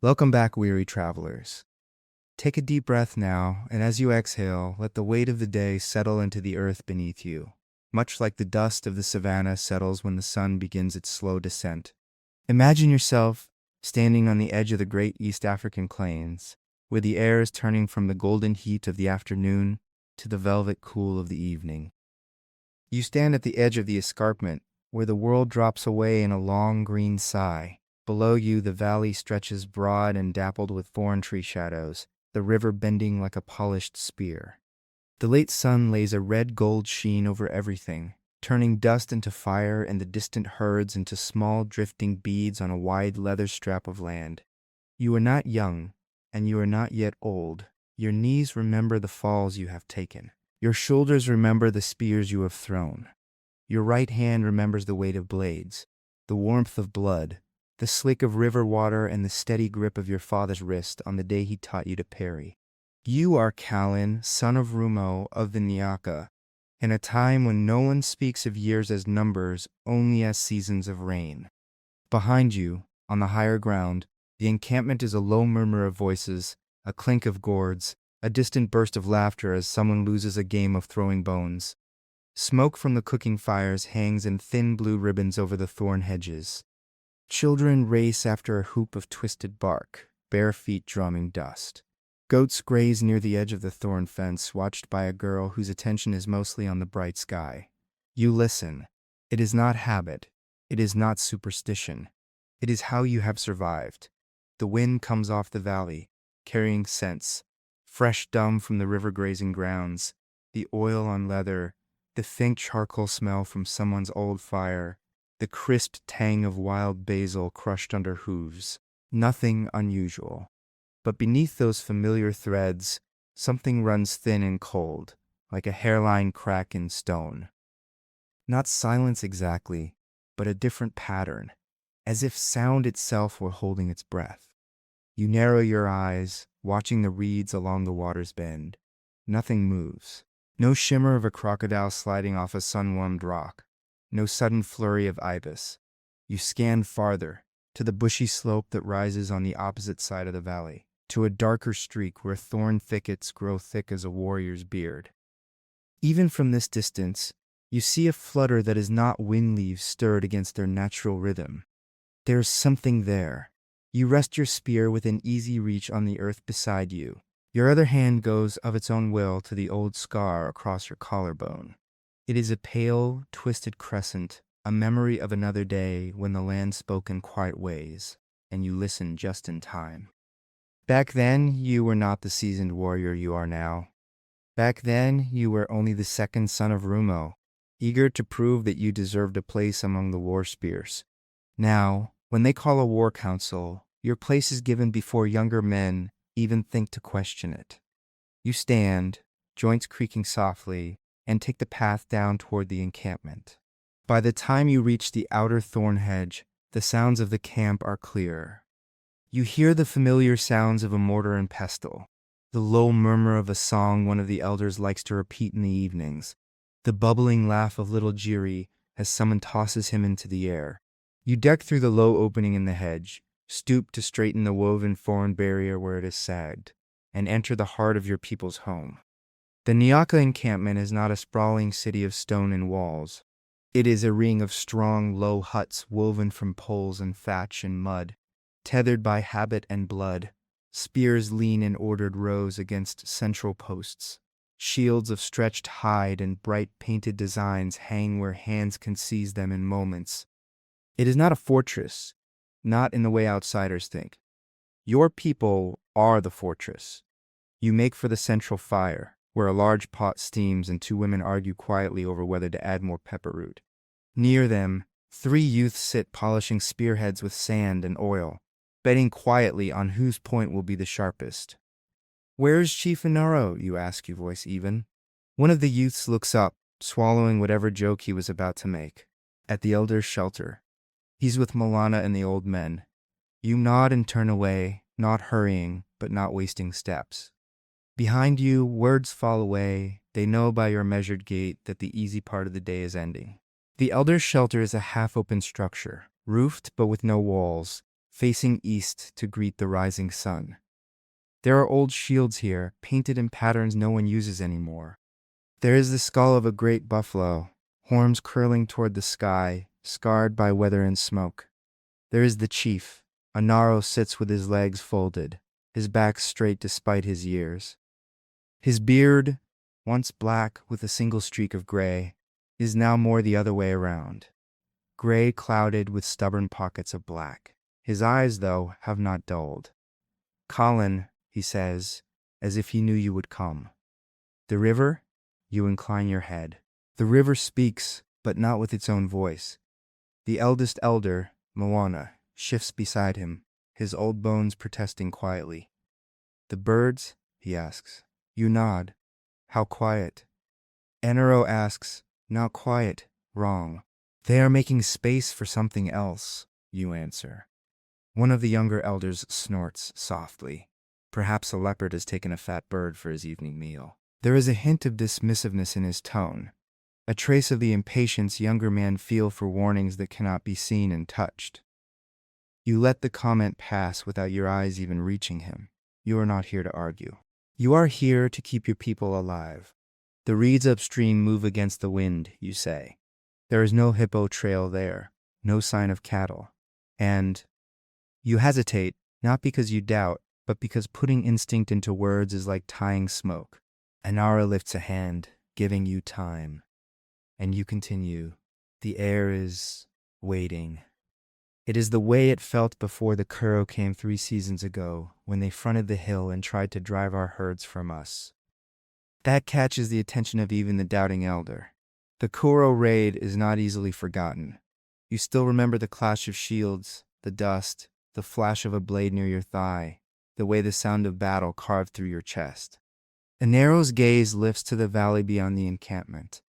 Welcome back, weary travelers. Take a deep breath now, and as you exhale, let the weight of the day settle into the earth beneath you, much like the dust of the savannah settles when the sun begins its slow descent. Imagine yourself standing on the edge of the great East African plains, where the air is turning from the golden heat of the afternoon to the velvet cool of the evening. You stand at the edge of the escarpment, where the world drops away in a long green sigh. Below you, the valley stretches broad and dappled with thorn tree shadows, the river bending like a polished spear. The late sun lays a red-gold sheen over everything, turning dust into fire and the distant herds into small drifting beads on a wide leather strap of land. You are not young, and you are not yet old. Your knees remember the falls you have taken. Your shoulders remember the spears you have thrown. Your right hand remembers the weight of blades, the warmth of blood, the slick of river water, and the steady grip of your father's wrist on the day he taught you to parry. You are Kalen, son of Rumo of the Nyaka, in a time when no one speaks of years as numbers, only as seasons of rain. Behind you, on the higher ground, the encampment is a low murmur of voices, a clink of gourds, a distant burst of laughter as someone loses a game of throwing bones. Smoke from the cooking fires hangs in thin blue ribbons over the thorn hedges. Children race after a hoop of twisted bark, bare feet drumming dust. Goats graze near the edge of the thorn fence, watched by a girl whose attention is mostly on the bright sky. You listen. It is not habit. It is not superstition. It is how you have survived. The wind comes off the valley, carrying scents, fresh dung from the river grazing grounds, the oil on leather, the faint charcoal smell from someone's old fire, the crisp tang of wild basil crushed under hooves. Nothing unusual. But beneath those familiar threads, something runs thin and cold, like a hairline crack in stone. Not silence exactly, but a different pattern, as if sound itself were holding its breath. You narrow your eyes, watching the reeds along the water's bend. Nothing moves. No shimmer of a crocodile sliding off a sun-warmed rock. No sudden flurry of ibis. You scan farther, to the bushy slope that rises on the opposite side of the valley, to a darker streak where thorn thickets grow thick as a warrior's beard. Even from this distance, you see a flutter that is not wind leaves stirred against their natural rhythm. There is something there. You rest your spear within easy reach on the earth beside you. Your other hand goes of its own will to the old scar across your collarbone. It is a pale, twisted crescent, a memory of another day when the land spoke in quiet ways, and you listened just in time. Back then, you were not the seasoned warrior you are now. Back then, you were only the second son of Rumo, eager to prove that you deserved a place among the war spears. Now, when they call a war council, your place is given before younger men even think to question it. You stand, joints creaking softly, and take the path down toward the encampment. By the time you reach the outer thorn hedge, the sounds of the camp are clear. You hear the familiar sounds of a mortar and pestle, the low murmur of a song one of the elders likes to repeat in the evenings, the bubbling laugh of little Jiri as someone tosses him into the air. You duck through the low opening in the hedge, stoop to straighten the woven thorn barrier where it is sagged, and enter the heart of your people's home. The Nyaka encampment is not a sprawling city of stone and walls. It is a ring of strong, low huts woven from poles and thatch and mud, tethered by habit and blood. Spears lean in ordered rows against central posts. Shields of stretched hide and bright painted designs hang where hands can seize them in moments. It is not a fortress, not in the way outsiders think. Your people are the fortress. You make for the central fire, where a large pot steams and two women argue quietly over whether to add more pepper root. Near them, 3 youths sit polishing spearheads with sand and oil, betting quietly on whose point will be the sharpest. "Where's Chief Inaro?" you ask, your voice even. One of the youths looks up, swallowing whatever joke he was about to make. At the elder's shelter. He's with Milana and the old men. You nod and turn away, not hurrying, but not wasting steps. Behind you, words fall away. They know by your measured gait that the easy part of the day is ending. The elder's shelter is a half-open structure, roofed but with no walls, facing east to greet the rising sun. There are old shields here, painted in patterns no one uses anymore. There is the skull of a great buffalo, horns curling toward the sky, scarred by weather and smoke. There is the chief. Anaro sits with his legs folded, his back straight despite his years. His beard, once black with a single streak of gray, is now more the other way around. Gray clouded with stubborn pockets of black. His eyes, though, have not dulled. Kalen, he says, as if he knew you would come. The river? You incline your head. The river speaks, but not with its own voice. The eldest elder, Moana, shifts beside him, his old bones protesting quietly. The birds? He asks. You nod. How quiet. Enero asks, not quiet, wrong. They are making space for something else, you answer. One of the younger elders snorts softly. Perhaps a leopard has taken a fat bird for his evening meal. There is a hint of dismissiveness in his tone, a trace of the impatience younger men feel for warnings that cannot be seen and touched. You let the comment pass without your eyes even reaching him. You are not here to argue. You are here to keep your people alive. The reeds upstream move against the wind, you say. There is no hippo trail there, no sign of cattle. And you hesitate, not because you doubt, but because putting instinct into words is like tying smoke. Anara lifts a hand, giving you time. And you continue. The air is waiting. It is the way it felt before the Kuro came 3 seasons ago, when they fronted the hill and tried to drive our herds from us. That catches the attention of even the doubting elder. The Kuro raid is not easily forgotten. You still remember the clash of shields, the dust, the flash of a blade near your thigh, the way the sound of battle carved through your chest. Anero's gaze lifts to the valley beyond the encampment.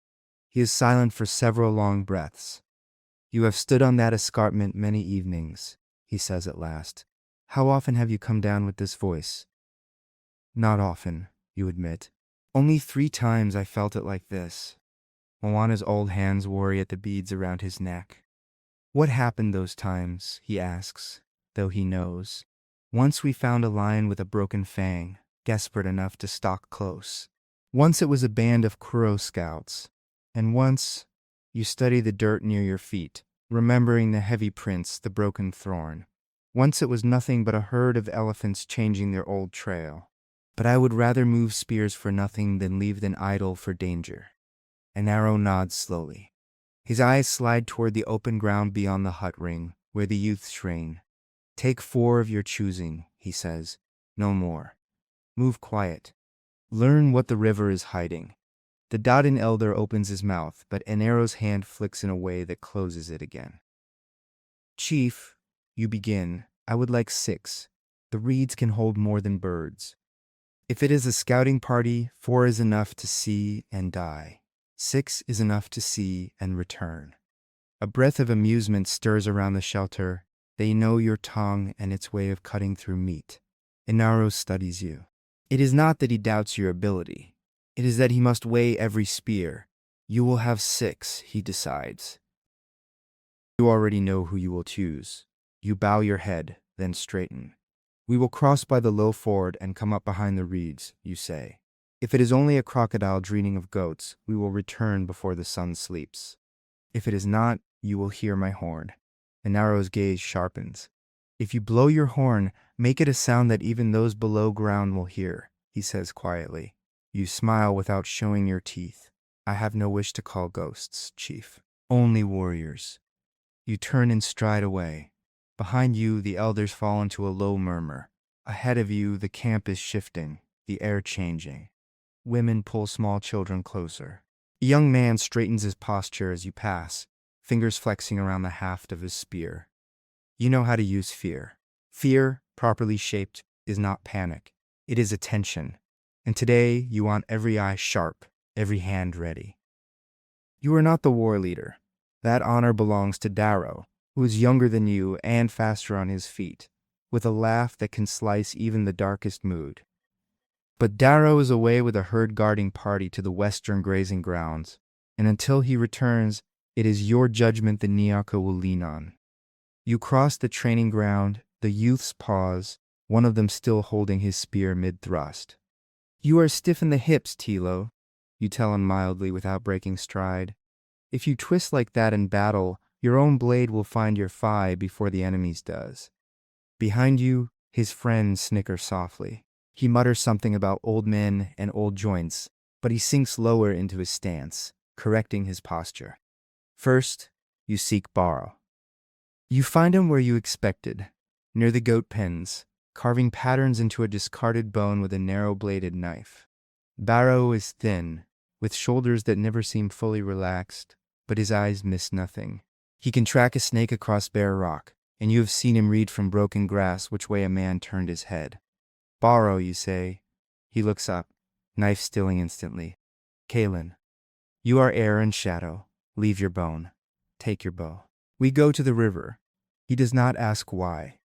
He is silent for several long breaths. You have stood on that escarpment many evenings, he says at last. How often have you come down with this voice? Not often, you admit. Only 3 times I felt it like this. Moana's old hands worry at the beads around his neck. What happened those times, he asks, though he knows. Once we found a lion with a broken fang, desperate enough to stalk close. Once it was a band of Kuro scouts. And once you study the dirt near your feet, remembering the heavy prints, the broken thorn. Once it was nothing but a herd of elephants changing their old trail. But I would rather move spears for nothing than leave them idle for danger. Anaro nods slowly. His eyes slide toward the open ground beyond the hut ring, where the youths train. Take 4 of your choosing, he says. No more. Move quiet. Learn what the river is hiding. The Dodin elder opens his mouth, but Anero's hand flicks in a way that closes it again. Chief, you begin. I would like 6. The reeds can hold more than birds. If it is a scouting party, 4 is enough to see and die. 6 is enough to see and return. A breath of amusement stirs around the shelter. They know your tongue and its way of cutting through meat. Inaro studies you. It is not that he doubts your ability. It is that he must weigh every spear. You will have 6, he decides. You already know who you will choose. You bow your head, then straighten. We will cross by the low ford and come up behind the reeds, you say. If it is only a crocodile dreaming of goats, we will return before the sun sleeps. If it is not, you will hear my horn. Inaro's gaze sharpens. If you blow your horn, make it a sound that even those below ground will hear, he says quietly. You smile without showing your teeth. I have no wish to call ghosts, chief. Only warriors. You turn and stride away. Behind you, the elders fall into a low murmur. Ahead of you, the camp is shifting, the air changing. Women pull small children closer. A young man straightens his posture as you pass, fingers flexing around the haft of his spear. You know how to use fear. Fear, properly shaped, is not panic. It is attention. And today, you want every eye sharp, every hand ready. You are not the war leader. That honor belongs to Darrow, who is younger than you and faster on his feet, with a laugh that can slice even the darkest mood. But Darrow is away with a herd-guarding party to the western grazing grounds, and until he returns, it is your judgment the Nyaka will lean on. You cross the training ground, The youths pause, one of them still holding his spear mid-thrust. "You are stiff in the hips, Tilo," you tell him mildly without breaking stride. "If you twist like that in battle, your own blade will find your thigh before the enemy's does." Behind you, his friends snicker softly. He mutters something about old men and old joints, but he sinks lower into his stance, correcting his posture. First, you seek Baro. You find him where you expected, near the goat pens, carving patterns into a discarded bone with a narrow-bladed knife. Baro is thin, with shoulders that never seem fully relaxed, but his eyes miss nothing. He can track a snake across bare rock, and you have seen him read from broken grass which way a man turned his head. "Baro," you say. He looks up, knife stilling instantly. "Kalen, you are air and shadow. Leave your bone. Take your bow." We go to the river. He does not ask why.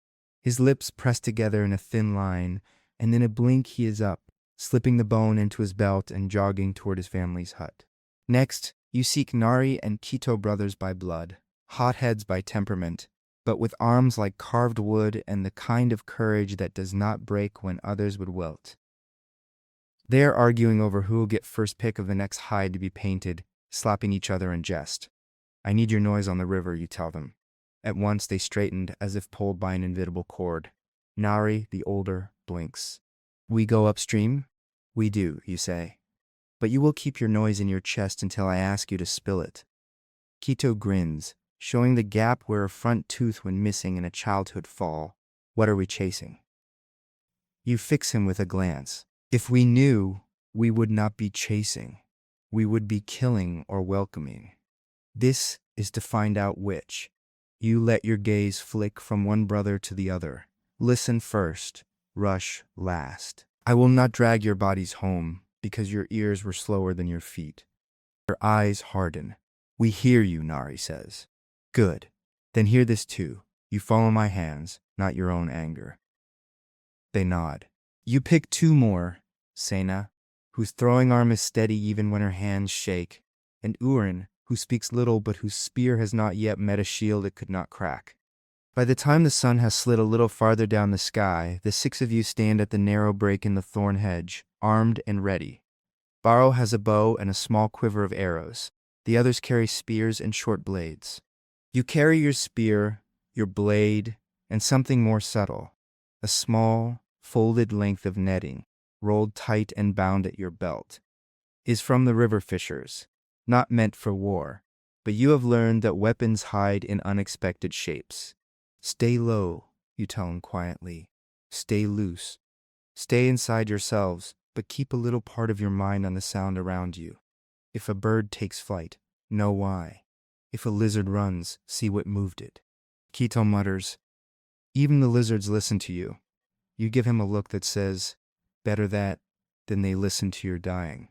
His lips press together in a thin line, and in a blink he is up, slipping the bone into his belt and jogging toward his family's hut. Next, you seek Nari and Kito brothers by blood, hotheads by temperament, but with arms like carved wood and the kind of courage that does not break when others would wilt. They are arguing over who will get first pick of the next hide to be painted, slapping each other in jest. "I need your noise on the river," you tell them. At once they straightened as if pulled by an invisible cord. Nari, the older, blinks. "We go upstream?" "We do," you say. "But you will keep your noise in your chest until I ask you to spill it." Kito grins, showing the gap where a front tooth went missing in a childhood fall. "What are we chasing?" You fix him with a glance. "If we knew, we would not be chasing. We would be killing or welcoming. This is to find out which." You let your gaze flick from one brother to the other. "Listen first, rush last. I will not drag your bodies home, because your ears were slower than your feet." Your eyes harden. "We hear you," Nari says. "Good. Then hear this too. You follow my hands, not your own anger." They nod. You pick two more, Sena, whose throwing arm is steady even when her hands shake, and Urin, who speaks little but whose spear has not yet met a shield it could not crack. By the time the sun has slid a little farther down the sky, the six of you stand at the narrow break in the thorn hedge, armed and ready. Baro has a bow and a small quiver of arrows. The others carry spears and short blades. You carry your spear, your blade, and something more subtle, a small, folded length of netting, rolled tight and bound at your belt. Is from the river fishers, not meant for war, but you have learned that weapons hide in unexpected shapes. "Stay low," you tell him quietly. "Stay loose. Stay inside yourselves, but keep a little part of your mind on the sound around you. If a bird takes flight, know why. If a lizard runs, see what moved it." Kito mutters, "Even the lizards listen to you." You give him a look that says, "Better that than they listen to your dying."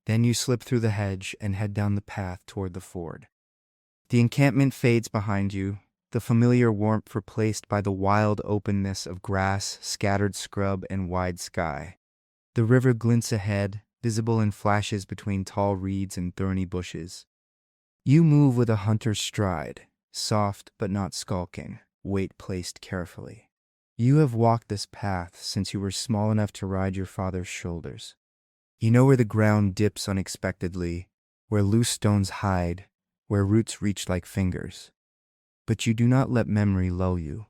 Then you slip through the hedge and head down the path toward the ford. The encampment fades behind you, the familiar warmth replaced by the wild openness of grass, scattered scrub, and wide sky. The river glints ahead, visible in flashes between tall reeds and thorny bushes. You move with a hunter's stride, soft but not skulking, weight placed carefully. You have walked this path since you were small enough to ride your father's shoulders. You know where the ground dips unexpectedly, where loose stones hide, where roots reach like fingers. But you do not let memory lull you.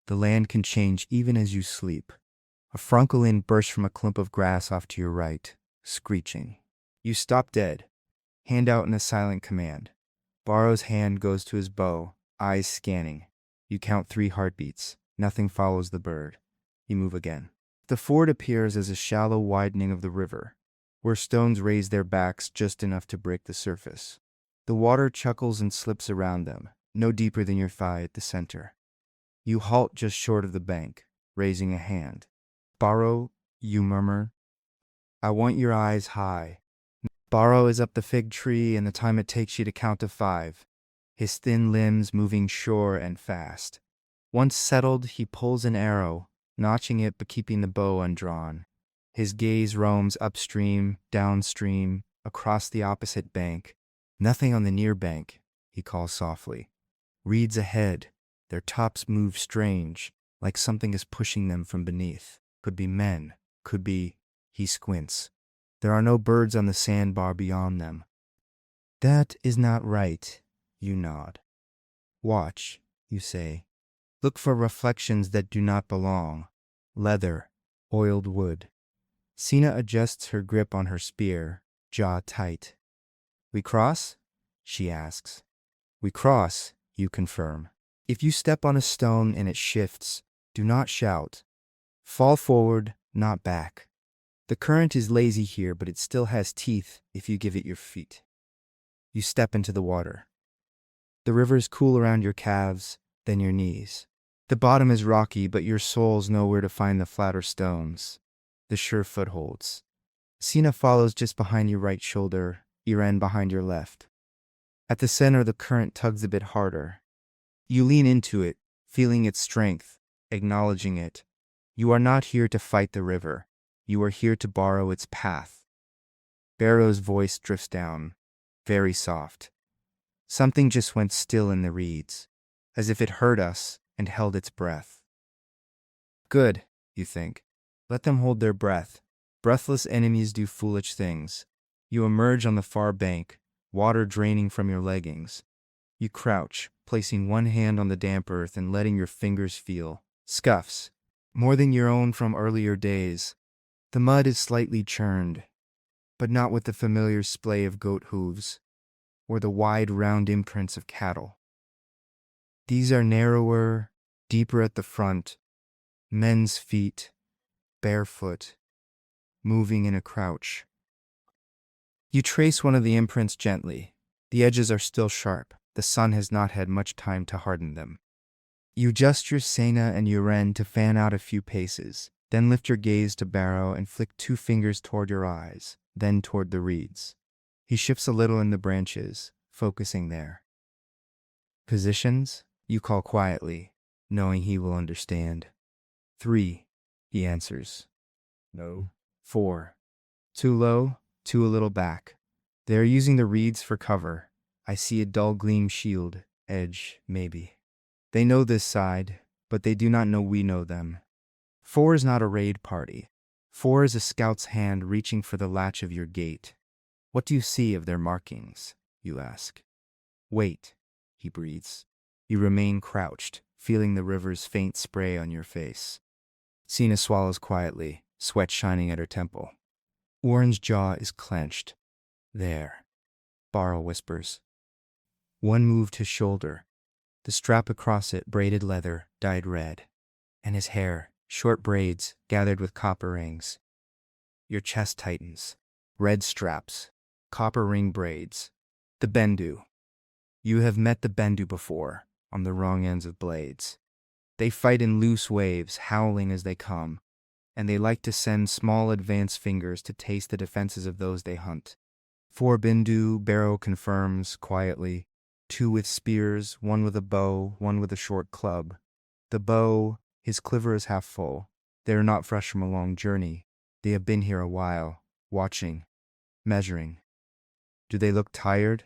The land can change even as you sleep. A francolin bursts from a clump of grass off to your right, screeching. You stop dead, hand out in a silent command. Baro's hand goes to his bow, eyes scanning. You count 3 heartbeats. Nothing follows the bird. You move again. The ford appears as a shallow widening of the river, where stones raise their backs just enough to break the surface. The water chuckles and slips around them, no deeper than your thigh at the center. You halt just short of the bank, raising a hand. "Baro," you murmur, "I want your eyes high." Baro is up the fig tree in the time it takes you to count to 5, his thin limbs moving sure and fast. Once settled, he pulls an arrow, notching it but keeping the bow undrawn. His gaze roams upstream, downstream, across the opposite bank. "Nothing on the near bank," he calls softly. "Reeds ahead, their tops move strange, like something is pushing them from beneath. Could be men, could be... He squints. There are no birds on the sandbar beyond them. That is not right, you nod. Watch, you say. Look for reflections that do not belong. Leather, oiled wood. Sina adjusts her grip on her spear, jaw tight. We cross? She asks. We cross, you confirm. If you step on a stone and it shifts, do not shout. Fall forward, not back. The current is lazy here, but it still has teeth if you give it your feet. You step into the water. The river is cool around your calves, then your knees. The bottom is rocky, but your soles know where to find the flatter stones, the sure footholds. Sina follows just behind your right shoulder, Iren behind your left. At the center, the current tugs a bit harder. You lean into it, feeling its strength, acknowledging it. You are not here to fight the river. You are here to borrow its path. Barrow's voice drifts down, very soft. Something just went still in the reeds, as if it heard us and held its breath. Good, you think. Let them hold their breath. Breathless enemies do foolish things. You emerge on the far bank, water draining from your leggings. You crouch, placing one hand on the damp earth and letting your fingers feel. Scuffs, more than your own from earlier days. The mud is slightly churned, but not with the familiar splay of goat hooves or the wide round imprints of cattle. These are narrower, deeper at the front, men's feet, barefoot, moving in a crouch. You trace one of the imprints gently. The edges are still sharp. The sun has not had much time to harden them. You adjust your Sena and Uren to fan out a few paces, then lift your gaze to Barrow and flick 2 fingers toward your eyes, then toward the reeds. He shifts a little in the branches, focusing there. Positions? You call quietly, knowing he will understand. 3, he answers. No. 4. Too low, 2 a little back. They are using the reeds for cover. I see a dull gleam shield, edge, maybe. They know this side, but they do not know we know them. 4 is not a raid party. 4 is a scout's hand reaching for the latch of your gate. What do you see of their markings? You ask. Wait, he breathes. You remain crouched, feeling the river's faint spray on your face. Sina swallows quietly, sweat shining at her temple. Warren's jaw is clenched. There, Barrow whispers. One moved his shoulder. The strap across it, braided leather, dyed red. And his hair, short braids, gathered with copper rings. Your chest tightens. Red straps, copper ring braids. The Bendu. You have met the Bendu before, on the wrong ends of blades. They fight in loose waves, howling as they come, and they like to send small advance fingers to taste the defenses of those they hunt. 4 Bindu, Barrow confirms, quietly. 2 with spears, 1 with a bow, 1 with a short club. The bow, his quiver is half full. They are not fresh from a long journey. They have been here a while, watching, measuring. Do they look tired?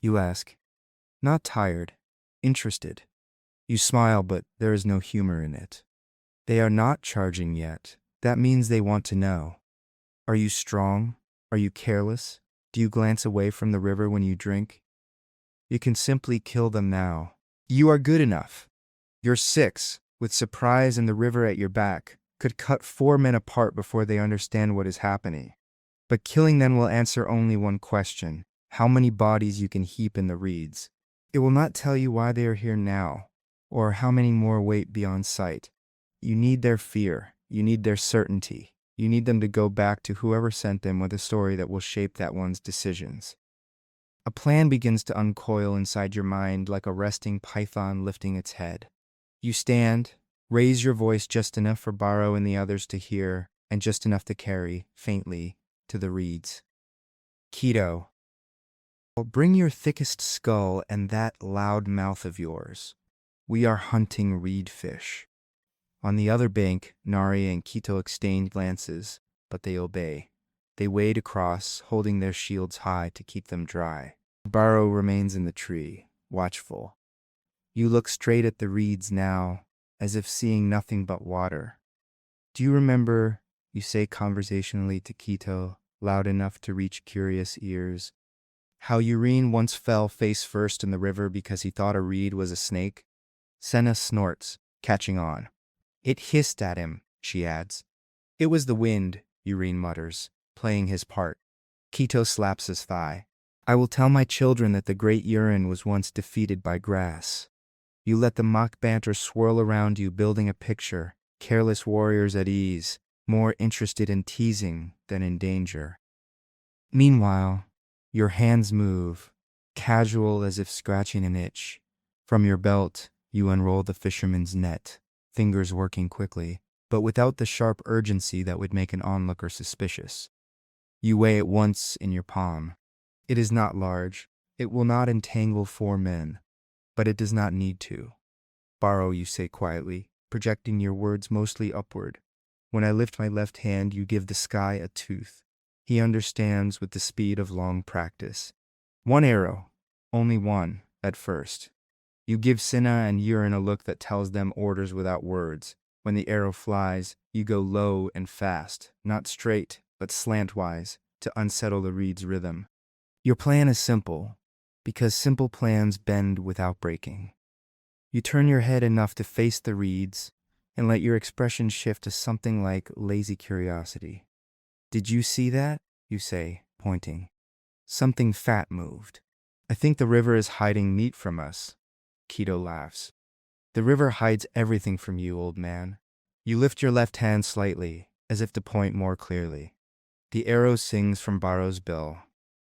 You ask. Not tired, interested. You smile, but there is no humor in it. They are not charging yet. That means they want to know. Are you strong? Are you careless? Do you glance away from the river when you drink? You can simply kill them now. You are good enough. Your 6, with surprise and the river at your back, could cut 4 men apart before they understand what is happening. But killing them will answer only one question: how many bodies you can heap in the reeds. It will not tell you why they are here now, or how many more wait beyond sight. You need their fear. You need their certainty. You need them to go back to whoever sent them with a story that will shape that one's decisions. A plan begins to uncoil inside your mind like a resting python lifting its head. You stand, raise your voice just enough for Barrow and the others to hear, and just enough to carry, faintly, to the reeds. Keto. Bring your thickest skull and that loud mouth of yours. We are hunting reed fish. On the other bank, Nari and Keto exchange glances, but they obey. They wade across, holding their shields high to keep them dry. Barrow remains in the tree, watchful. You look straight at the reeds now, as if seeing nothing but water. Do you remember, you say conversationally to Quito, loud enough to reach curious ears, how Urine once fell face first in the river because he thought a reed was a snake? Senna snorts, catching on. It hissed at him, she adds. It was the wind, Urine mutters, playing his part. Quito slaps his thigh. I will tell my children that the great urine was once defeated by grass. You let the mock banter swirl around you, building a picture, careless warriors at ease, more interested in teasing than in danger. Meanwhile, your hands move, casual as if scratching an itch. From your belt, you unroll the fisherman's net, fingers working quickly, but without the sharp urgency that would make an onlooker suspicious. You weigh it once in your palm. It is not large. It will not entangle 4 men, but it does not need to. Borrow, you say quietly, projecting your words mostly upward. When I lift my left hand, you give the sky a tooth. He understands with the speed of long practice. 1 arrow, only 1, at first. You give Cinna and Urine a look that tells them orders without words. When the arrow flies, you go low and fast, not straight, but slantwise, to unsettle the reed's rhythm. Your plan is simple, because simple plans bend without breaking. You turn your head enough to face the reeds and let your expression shift to something like lazy curiosity. Did you see that? You say, pointing. Something fat moved. I think the river is hiding meat from us. Quito laughs. The river hides everything from you, old man. You lift your left hand slightly, as if to point more clearly. The arrow sings from Barrow's bill.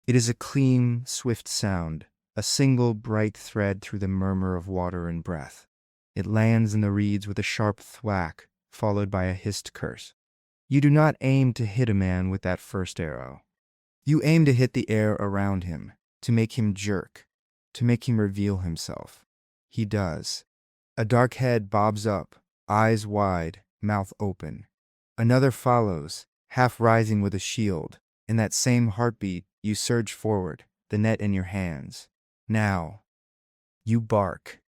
It is a clean, swift sound, a single bright thread through the murmur of water and breath. It lands in the reeds with a sharp thwack, followed by a hissed curse. You do not aim to hit a man with that first arrow. You aim to hit the air around him, to make him jerk, to make him reveal himself. He does. A dark head bobs up, eyes wide, mouth open. Another follows, half rising with a shield. In that same heartbeat, you surge forward, the net in your hands. Now, you bark.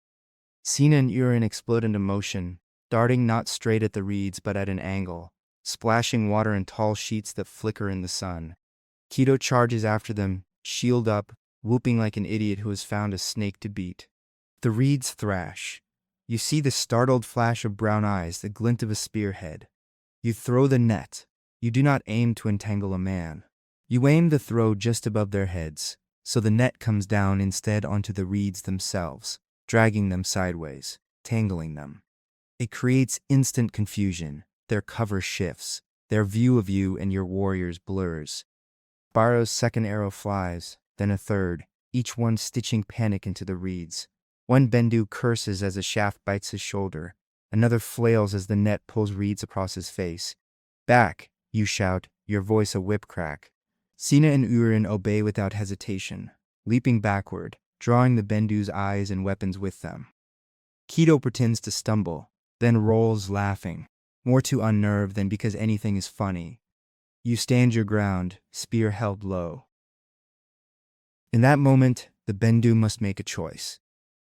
Cinna and Urine explode into motion, darting not straight at the reeds but at an angle, splashing water in tall sheets that flicker in the sun. Quito charges after them, shield up, whooping like an idiot who has found a snake to beat. The reeds thrash. You see the startled flash of brown eyes, the glint of a spearhead. You throw the net. You do not aim to entangle a man. You aim the throw just above their heads, so the net comes down instead onto the reeds themselves, dragging them sideways, tangling them. It creates instant confusion. Their cover shifts. Their view of you and your warriors blurs. Barrow's second arrow flies, then a third, each one stitching panic into the reeds. One Bendu curses as a shaft bites his shoulder. Another flails as the net pulls reeds across his face. Back, you shout, your voice a whip crack. Cinna and Urine obey without hesitation, leaping backward, drawing the Bendu's eyes and weapons with them. Quito pretends to stumble, then rolls laughing, more to unnerve than because anything is funny. You stand your ground, spear held low. In that moment, the Bendu must make a choice.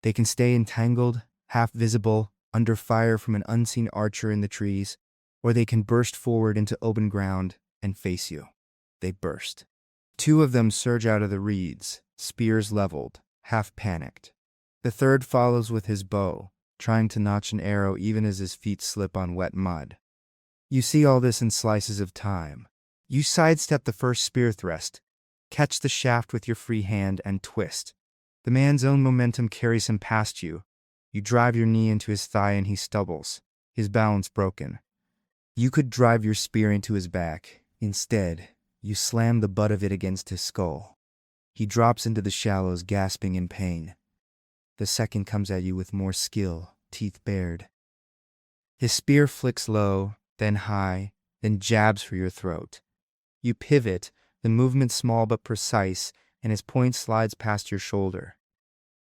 They can stay entangled, half visible, under fire from an unseen archer in the trees, or they can burst forward into open ground and face you. They burst. 2 of them surge out of the reeds, spears leveled, half panicked. The third follows with his bow, trying to notch an arrow even as his feet slip on wet mud. You see all this in slices of time. You sidestep the first spear thrust, catch the shaft with your free hand, and twist. The man's own momentum carries him past you. You drive your knee into his thigh and he stumbles, his balance broken. You could drive your spear into his back. Instead, you slam the butt of it against his skull. He drops into the shallows, gasping in pain. The second comes at you with more skill, teeth bared. His spear flicks low, then high, then jabs for your throat. You pivot, the movement small but precise, and his point slides past your shoulder.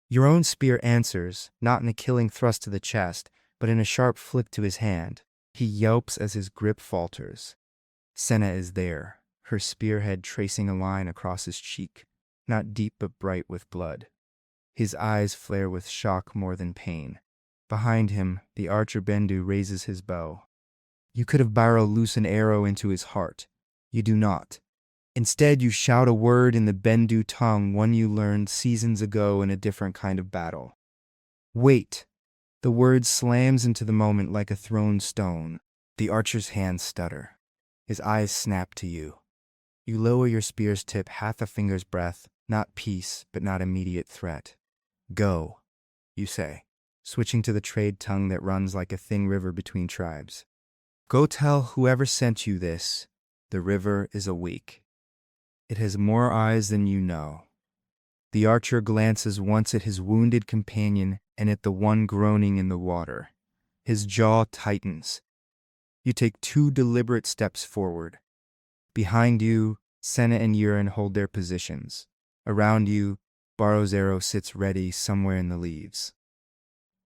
Your own spear answers, not in a killing thrust to the chest, but in a sharp flick to his hand. He yelps as his grip falters. Senna is there, her spearhead tracing a line across his cheek, not deep but bright with blood. His eyes flare with shock more than pain. Behind him, the archer Bendu raises his bow. You could have barreled loose an arrow into his heart. You do not. Instead, you shout a word in the Bendu tongue, one you learned seasons ago in a different kind of battle. Wait! The word slams into the moment like a thrown stone. The archer's hands stutter. His eyes snap to you. You lower your spear's tip half a finger's breadth, not peace, but not immediate threat. Go, you say, switching to the trade tongue that runs like a thin river between tribes. Go tell whoever sent you this, the river is awake. It has more eyes than you know. The archer glances once at his wounded companion and at the one groaning in the water. His jaw tightens. You take 2 deliberate steps forward. Behind you, Senna and Urin hold their positions. Around you, Baro's arrow sits ready somewhere in the leaves.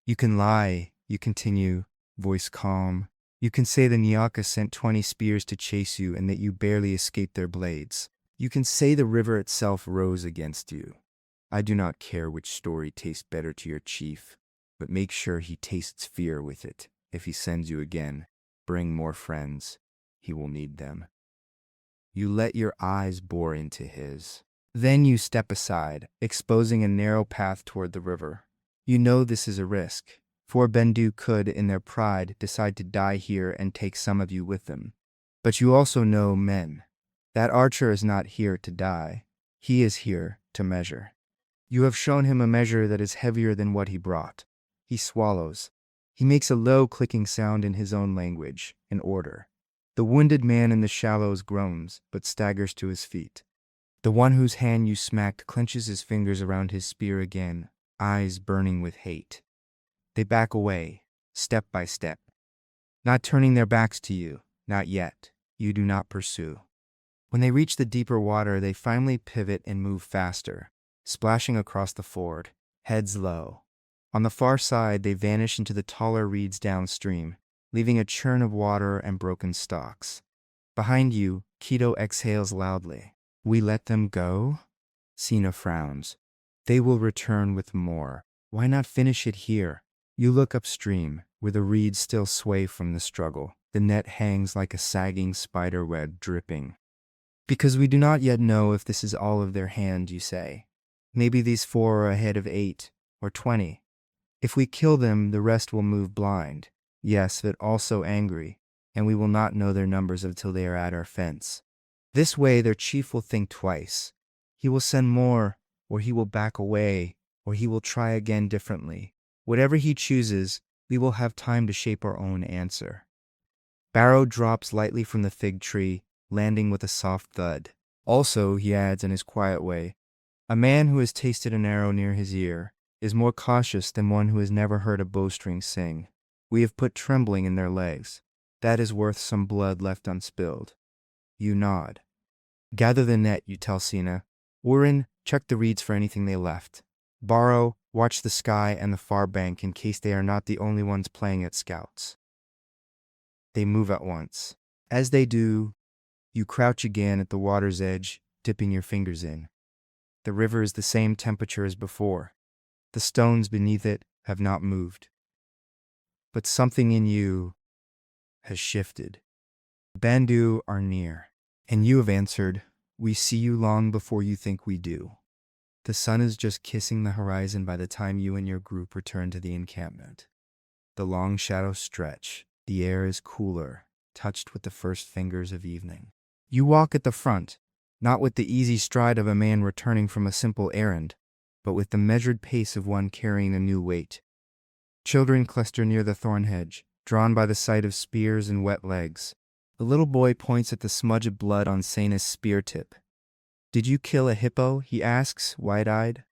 You can lie, you continue, voice calm. You can say the Nyaka sent 20 spears to chase you and that you barely escaped their blades. You can say the river itself rose against you. I do not care which story tastes better to your chief, but make sure he tastes fear with it. If he sends you again, bring more friends. He will need them. You let your eyes bore into his. Then you step aside, exposing a narrow path toward the river. You know this is a risk, for Bendu could, in their pride, decide to die here and take some of you with them. But you also know men. That archer is not here to die. He is here to measure. You have shown him a measure that is heavier than what he brought. He swallows. He makes a low clicking sound in his own language, an order. The wounded man in the shallows groans, but staggers to his feet. The one whose hand you smacked clenches his fingers around his spear again, eyes burning with hate. They back away, step by step. Not turning their backs to you, not yet. You do not pursue. When they reach the deeper water, they finally pivot and move faster, splashing across the ford, heads low. On the far side, they vanish into the taller reeds downstream, leaving a churn of water and broken stalks. Behind you, Keto exhales loudly. We let them go? Sina frowns. They will return with more. Why not finish it here? You look upstream, where the reeds still sway from the struggle. The net hangs like a sagging spider web dripping. Because we do not yet know if this is all of their hand, you say. Maybe these 4 are ahead of 8 or 20. If we kill them, the rest will move blind. Yes, but also angry, and we will not know their numbers until they are at our fence. This way, their chief will think twice. He will send more, or he will back away, or he will try again differently. Whatever he chooses, we will have time to shape our own answer. Barrow drops lightly from the fig tree, landing with a soft thud. Also, he adds in his quiet way, a man who has tasted an arrow near his ear is more cautious than one who has never heard a bowstring sing. We have put trembling in their legs. That is worth some blood left unspilled. You nod. Gather the net, you tell Sina. Urin, check the reeds for anything they left. Barrow, watch the sky and the far bank in case they are not the only ones playing at scouts. They move at once. As they do, you crouch again at the water's edge, dipping your fingers in. The river is the same temperature as before. The stones beneath it have not moved. But something in you has shifted. Bandu are near, and you have answered, we see you long before you think we do. The sun is just kissing the horizon by the time you and your group return to the encampment. The long shadows stretch. The air is cooler, touched with the first fingers of evening. You walk at the front, not with the easy stride of a man returning from a simple errand, but with the measured pace of one carrying a new weight. Children cluster near the thorn hedge, drawn by the sight of spears and wet legs. The little boy points at the smudge of blood on Sena's spear tip. Did you kill a hippo? He asks, wide-eyed.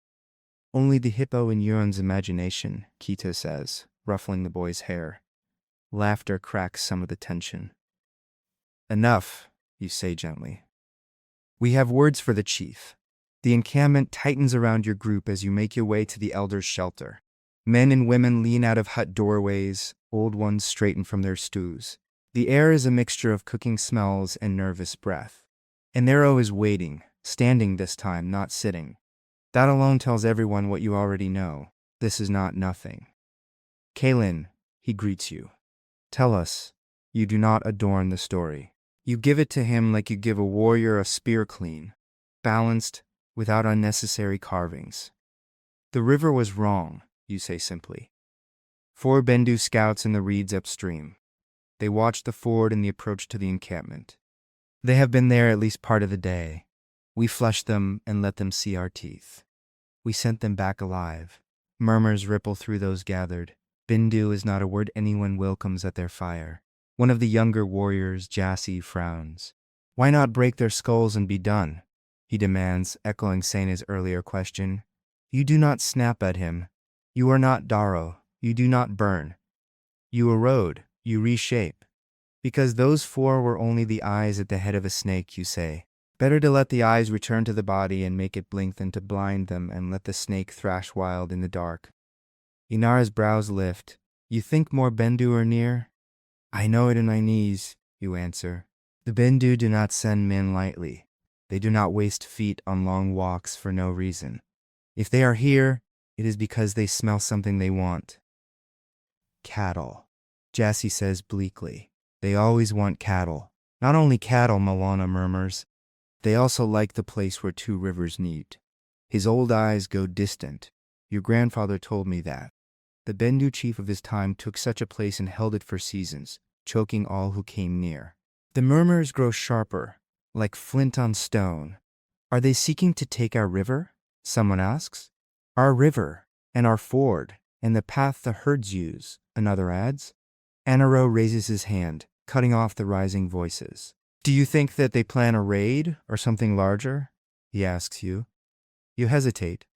Only the hippo in Yuron's imagination, Kita says, ruffling the boy's hair. Laughter cracks some of the tension. Enough, you say gently. We have words for the chief. The encampment tightens around your group as you make your way to the elders' shelter. Men and women lean out of hut doorways, old ones straighten from their stews. The air is a mixture of cooking smells and nervous breath. Enero is waiting, standing this time, not sitting. That alone tells everyone what you already know. This is not nothing. Kalen, he greets you. Tell us. You do not adorn the story. You give it to him like you give a warrior a spear clean, balanced, without unnecessary carvings. The river was wrong, you say simply. 4 Bendu scouts in the reeds upstream. They watch the ford and the approach to the encampment. They have been there at least part of the day. We flushed them and let them see our teeth. We sent them back alive. Murmurs ripple through those gathered. Bindu is not a word anyone welcomes at their fire. One of the younger warriors, Jassy, frowns. Why not break their skulls and be done? He demands, echoing Sena's earlier question. You do not snap at him. You are not Daro. You do not burn. You erode. You reshape. Because those 4 were only the eyes at the head of a snake, you say. Better to let the eyes return to the body and make it blink than to blind them and let the snake thrash wild in the dark. Inara's brows lift. You think more Bendu are near? I know it in my knees, you answer. The Bendu do not send men lightly. They do not waste feet on long walks for no reason. If they are here, it is because they smell something they want. Cattle, Jassy says bleakly. They always want cattle. Not only cattle, Malana murmurs. They also like the place where 2 rivers meet. His old eyes go distant. Your grandfather told me that. The Bendu chief of his time took such a place and held it for seasons, choking all who came near. The murmurs grow sharper, like flint on stone. Are they seeking to take our river? Someone asks. Our river, and our ford, and the path the herds use, another adds. Anaro raises his hand, cutting off the rising voices. Do you think that they plan a raid or something larger? He asks you. You hesitate.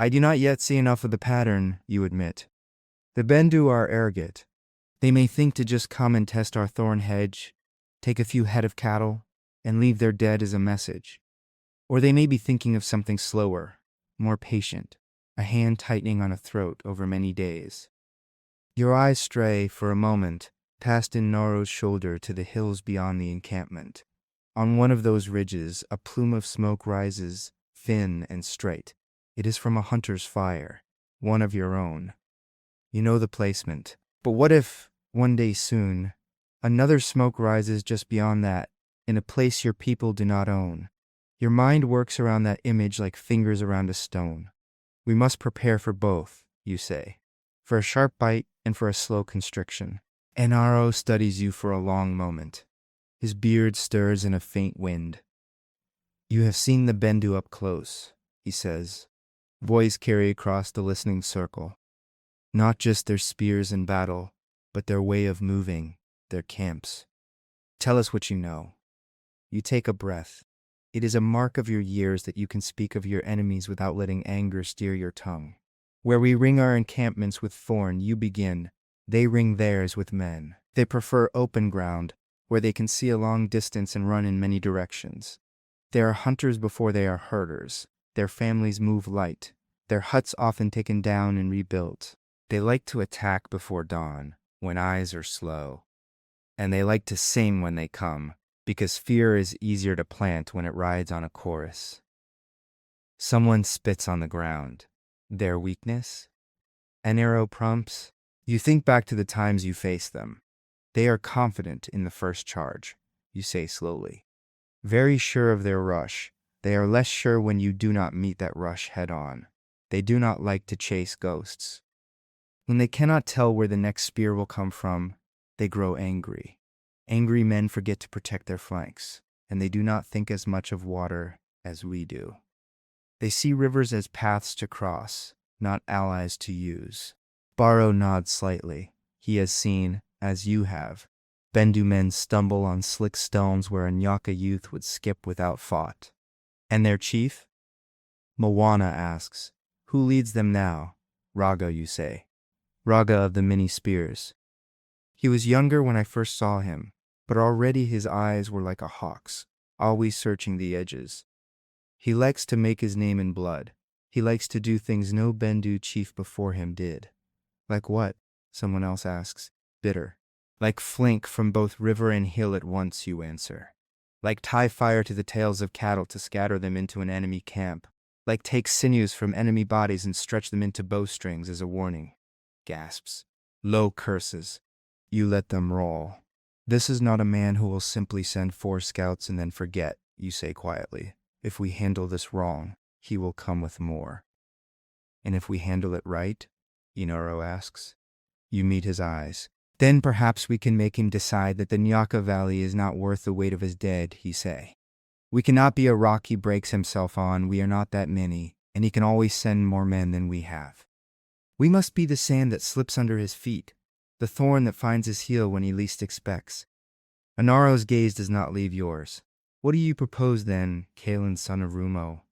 I do not yet see enough of the pattern, you admit. The Bendu are arrogant. They may think to just come and test our thorn hedge, take a few head of cattle, and leave their dead as a message. Or they may be thinking of something slower, more patient, a hand tightening on a throat over many days. Your eyes stray, for a moment, past Inaro's shoulder to the hills beyond the encampment. On one of those ridges, a plume of smoke rises, thin and straight. It is from a hunter's fire, one of your own. You know the placement. But what if, one day soon, another smoke rises just beyond that, in a place your people do not own? Your mind works around that image like fingers around a stone. We must prepare for both, you say, for a sharp bite and for a slow constriction. Enaro studies you for a long moment. His beard stirs in a faint wind. You have seen the Bendu up close, he says. Voice carry across the listening circle. Not just their spears in battle, but their way of moving, their camps. Tell us what you know. You take a breath. It is a mark of your years that you can speak of your enemies without letting anger steer your tongue. Where we ring our encampments with thorn, you begin. They ring theirs with men. They prefer open ground, where they can see a long distance and run in many directions. They are hunters before they are herders. Their families move light. Their huts often taken down and rebuilt. They like to attack before dawn, when eyes are slow. And they like to sing when they come, because fear is easier to plant when it rides on a chorus. Someone spits on the ground. Their weakness? An arrow prompts. You think back to the times you faced them. They are confident in the first charge, you say slowly. Very sure of their rush. They are less sure when you do not meet that rush head on. They do not like to chase ghosts. When they cannot tell where the next spear will come from, they grow angry. Angry men forget to protect their flanks, and they do not think as much of water as we do. They see rivers as paths to cross, not allies to use. Baro nods slightly. He has seen, as you have, Bendu men stumble on slick stones where a Nyaka youth would skip without thought. And their chief? Moana asks. Who leads them now? Raga, you say. Raga of the many spears. He was younger when I first saw him, but already his eyes were like a hawk's, always searching the edges. He likes to make his name in blood. He likes to do things no Bendu chief before him did. Like what? Someone else asks. Bitter. Like flink from both river and hill at once, you answer. Like tie fire to the tails of cattle to scatter them into an enemy camp. Like take sinews from enemy bodies and stretch them into bowstrings as a warning. Gasps. Low curses. You let them roll. This is not a man who will simply send 4 scouts and then forget, you say quietly. If we handle this wrong, he will come with more. And if we handle it right? Inaro asks. You meet his eyes. Then perhaps we can make him decide that the Nyaka Valley is not worth the weight of his dead, he say. We cannot be a rock he breaks himself on, we are not that many, and he can always send more men than we have. We must be the sand that slips under his feet, the thorn that finds his heel when he least expects. Inaro's gaze does not leave yours. What do you propose then, Kalen, son of Rumo?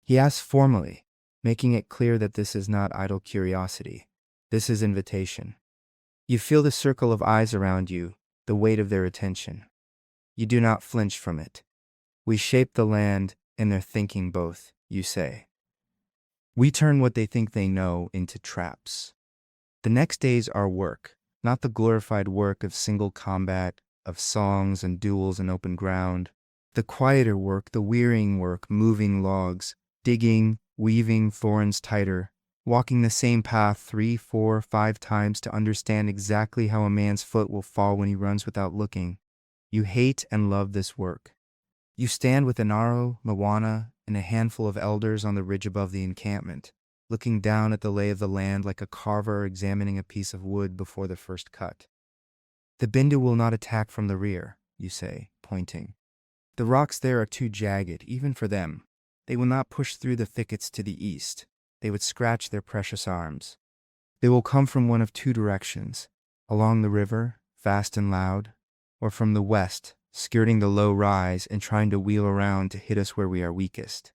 He asks formally, making it clear that this is not idle curiosity. This is invitation. You feel the circle of eyes around you, the weight of their attention. You do not flinch from it. We shape the land and their thinking both, you say. We turn what they think they know into traps. The next days are work, not the glorified work of single combat, of songs and duels in open ground. The quieter work, the wearying work, moving logs, digging, weaving thorns tighter, walking the same path 3, 4, 5 times to understand exactly how a man's foot will fall when he runs without looking. You hate and love this work. You stand with Inaro, Moana, and a handful of elders on the ridge above the encampment, looking down at the lay of the land like a carver examining a piece of wood before the first cut. The Bindu will not attack from the rear, you say, pointing. The rocks there are too jagged, even for them. They will not push through the thickets to the east. They would scratch their precious arms. They will come from one of 2 directions, along the river, fast and loud, or from the west, skirting the low rise and trying to wheel around to hit us where we are weakest.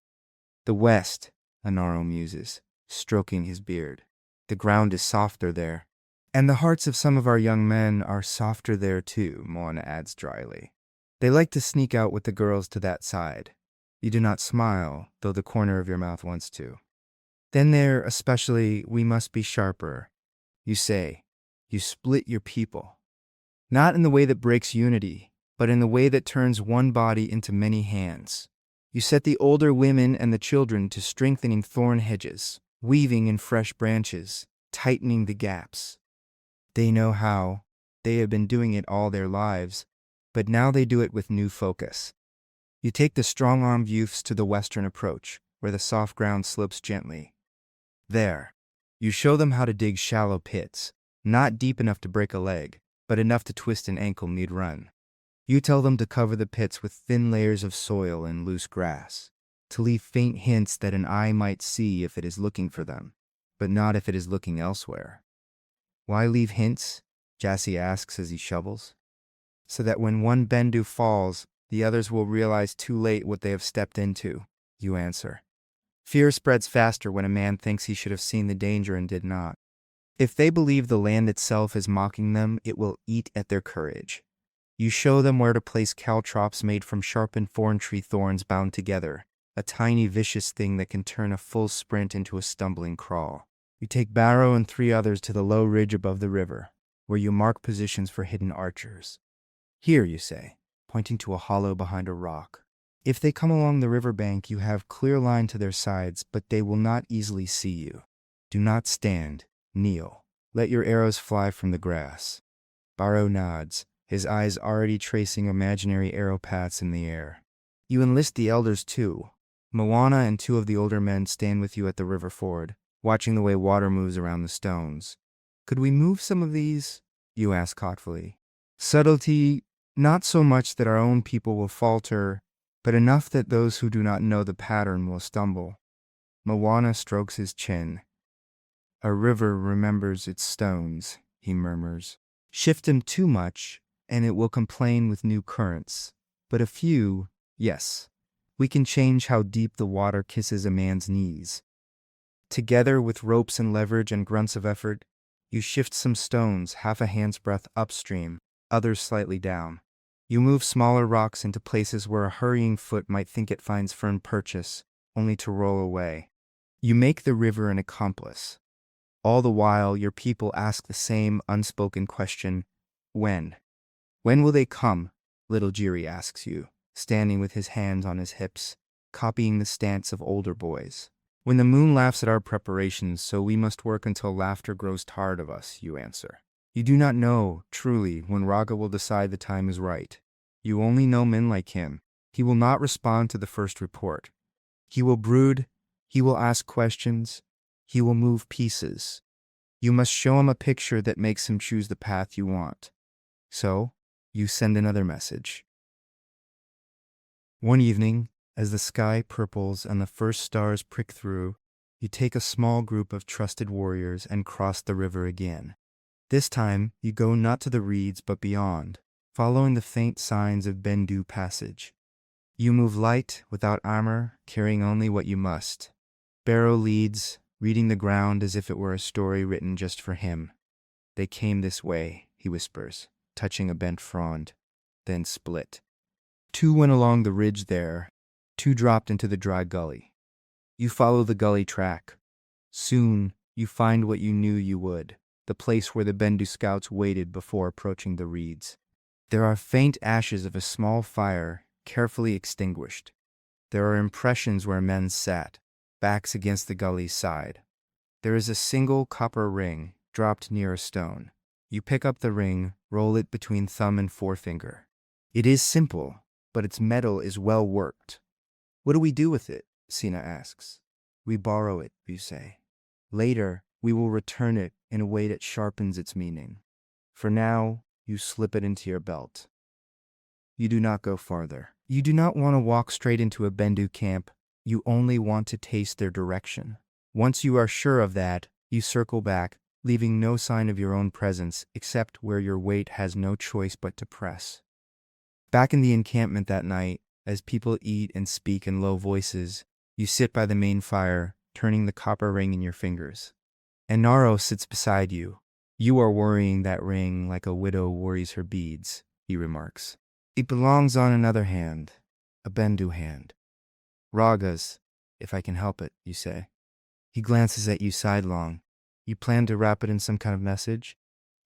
The west, Inaro muses, stroking his beard. The ground is softer there. And the hearts of some of our young men are softer there too, Moana adds dryly. They like to sneak out with the girls to that side. You do not smile, though the corner of your mouth wants to. Then there, especially, we must be sharper. You say, you split your people. Not in the way that breaks unity, but in the way that turns one body into many hands. You set the older women and the children to strengthening thorn hedges, weaving in fresh branches, tightening the gaps. They know how. They have been doing it all their lives, but now they do it with new focus. You take the strong-armed youths to the western approach, where the soft ground slopes gently. There, you show them how to dig shallow pits, not deep enough to break a leg, but enough to twist an ankle mid-run. You tell them to cover the pits with thin layers of soil and loose grass, to leave faint hints that an eye might see if it is looking for them, but not if it is looking elsewhere. Why leave hints? Jassy asks as he shovels. So that when one Bendu falls, the others will realize too late what they have stepped into, you answer. Fear spreads faster when a man thinks he should have seen the danger and did not. If they believe the land itself is mocking them, it will eat at their courage. You show them where to place caltrops made from sharpened thorn tree thorns bound together, a tiny vicious thing that can turn a full sprint into a stumbling crawl. You take Barrow and 3 others to the low ridge above the river, where you mark positions for hidden archers. Here, you say, pointing to a hollow behind a rock. If they come along the river bank, you have clear line to their sides, but they will not easily see you. Do not stand. Kneel. Let your arrows fly from the grass. Barrow nods, his eyes already tracing imaginary arrow paths in the air. You enlist the elders too. Moana and 2 of the older men stand with you at the river ford, watching the way water moves around the stones. Could we move some of these? You ask thoughtfully. Subtlety, not so much that our own people will falter, but enough that those who do not know the pattern will stumble. Moana strokes his chin. A river remembers its stones, he murmurs. Shift them too much, and it will complain with new currents. But a few, yes, we can change how deep the water kisses a man's knees. Together with ropes and leverage and grunts of effort, you shift some stones half a hand's breadth upstream, others slightly down. You move smaller rocks into places where a hurrying foot might think it finds firm purchase, only to roll away. You make the river an accomplice. All the while, your people ask the same unspoken question, when? When will they come? Little Jiri asks you, standing with his hands on his hips, copying the stance of older boys. When the moon laughs at our preparations, so we must work until laughter grows tired of us, you answer. You do not know, truly, when Raga will decide the time is right. You only know men like him. He will not respond to the first report. He will brood, he will ask questions, he will move pieces. You must show him a picture that makes him choose the path you want. So, you send another message. One evening, as the sky purples and the first stars prick through, you take a small group of trusted warriors and cross the river again. This time, you go not to the reeds but beyond, following the faint signs of Bendu passage. You move light, without armor, carrying only what you must. Barrow leads, reading the ground as if it were a story written just for him. They came this way, he whispers, touching a bent frond, then split. 2 went along the ridge there, 2 dropped into the dry gully. You follow the gully track. Soon, you find what you knew you would, the place where the Bendu scouts waited before approaching the reeds. There are faint ashes of a small fire, carefully extinguished. There are impressions where men sat, backs against the gully's side. There is a single copper ring, dropped near a stone. You pick up the ring, roll it between thumb and forefinger. It is simple, but its metal is well worked. What do we do with it? Sina asks. We borrow it, you say. Later, we will return it in a way that sharpens its meaning. For now, you slip it into your belt. You do not go farther. You do not want to walk straight into a Bendu camp. You only want to taste their direction. Once you are sure of that, you circle back, leaving no sign of your own presence except where your weight has no choice but to press. Back in the encampment that night, as people eat and speak in low voices, you sit by the main fire, turning the copper ring in your fingers. And Naro sits beside you. You are worrying that ring like a widow worries her beads, he remarks. It belongs on another hand, a Bendu hand. Raga's, if I can help it, you say. He glances at you sidelong. You plan to wrap it in some kind of message?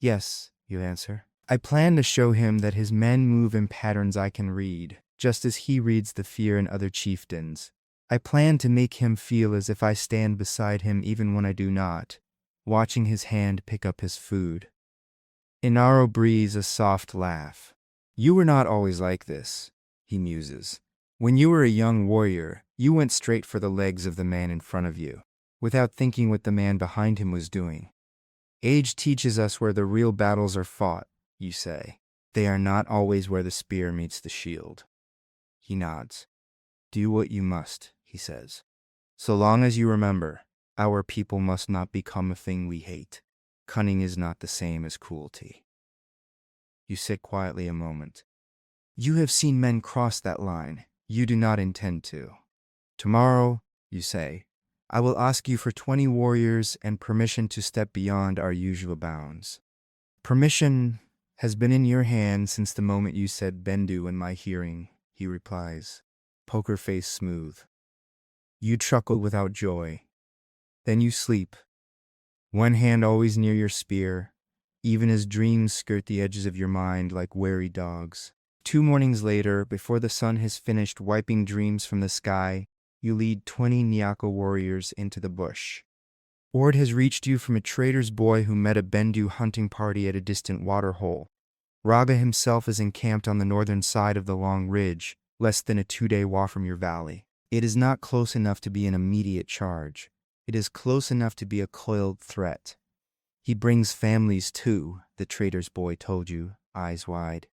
Yes, you answer. I plan to show him that his men move in patterns I can read, just as he reads the fear in other chieftains. I plan to make him feel as if I stand beside him even when I do not, watching his hand pick up his food. Inaro breathes a soft laugh. You were not always like this, he muses. When you were a young warrior, you went straight for the legs of the man in front of you, without thinking what the man behind him was doing. Age teaches us where the real battles are fought, you say. They are not always where the spear meets the shield. He nods. Do what you must, he says. So long as you remember, our people must not become a thing we hate. Cunning is not the same as cruelty. You sit quietly a moment. You have seen men cross that line. You do not intend to. Tomorrow, you say, I will ask you for 20 warriors and permission to step beyond our usual bounds. Permission has been in your hand since the moment you said Bendu in my hearing, he replies, poker face smooth. You chuckle without joy. Then you sleep, one hand always near your spear, even as dreams skirt the edges of your mind like wary dogs. 2 mornings later, before the sun has finished wiping dreams from the sky, you lead 20 Nyako warriors into the bush. Word has reached you from a trader's boy who met a Bendu hunting party at a distant waterhole. Raga himself is encamped on the northern side of the long ridge, less than a 2-day walk from your valley. It is not close enough to be an immediate charge. It is close enough to be a coiled threat. He brings families too, the trader's boy told you, eyes wide.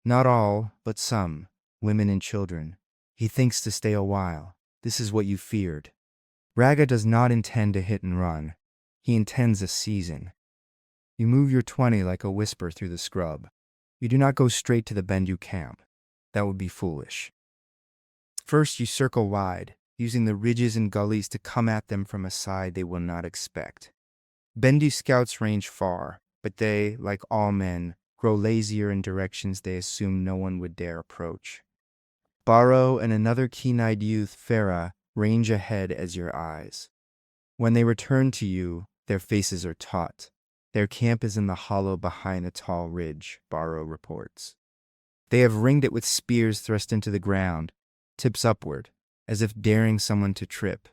Not all, but some, women and children. He thinks to stay a while. This is what you feared. Raga does not intend to hit and run. He intends a season. You move your 20 like a whisper through the scrub. You do not go straight to the Bendu camp. That would be foolish. First, you circle wide, using the ridges and gullies to come at them from a side they will not expect. Bendu scouts range far, but they, like all men, grow lazier in directions they assume no one would dare approach. Baro and another keen-eyed youth, Farah, range ahead as your eyes. When they return to you, their faces are taut. Their camp is in the hollow behind a tall ridge, Baro reports. They have ringed it with spears thrust into the ground, tips upward, as if daring someone to trip.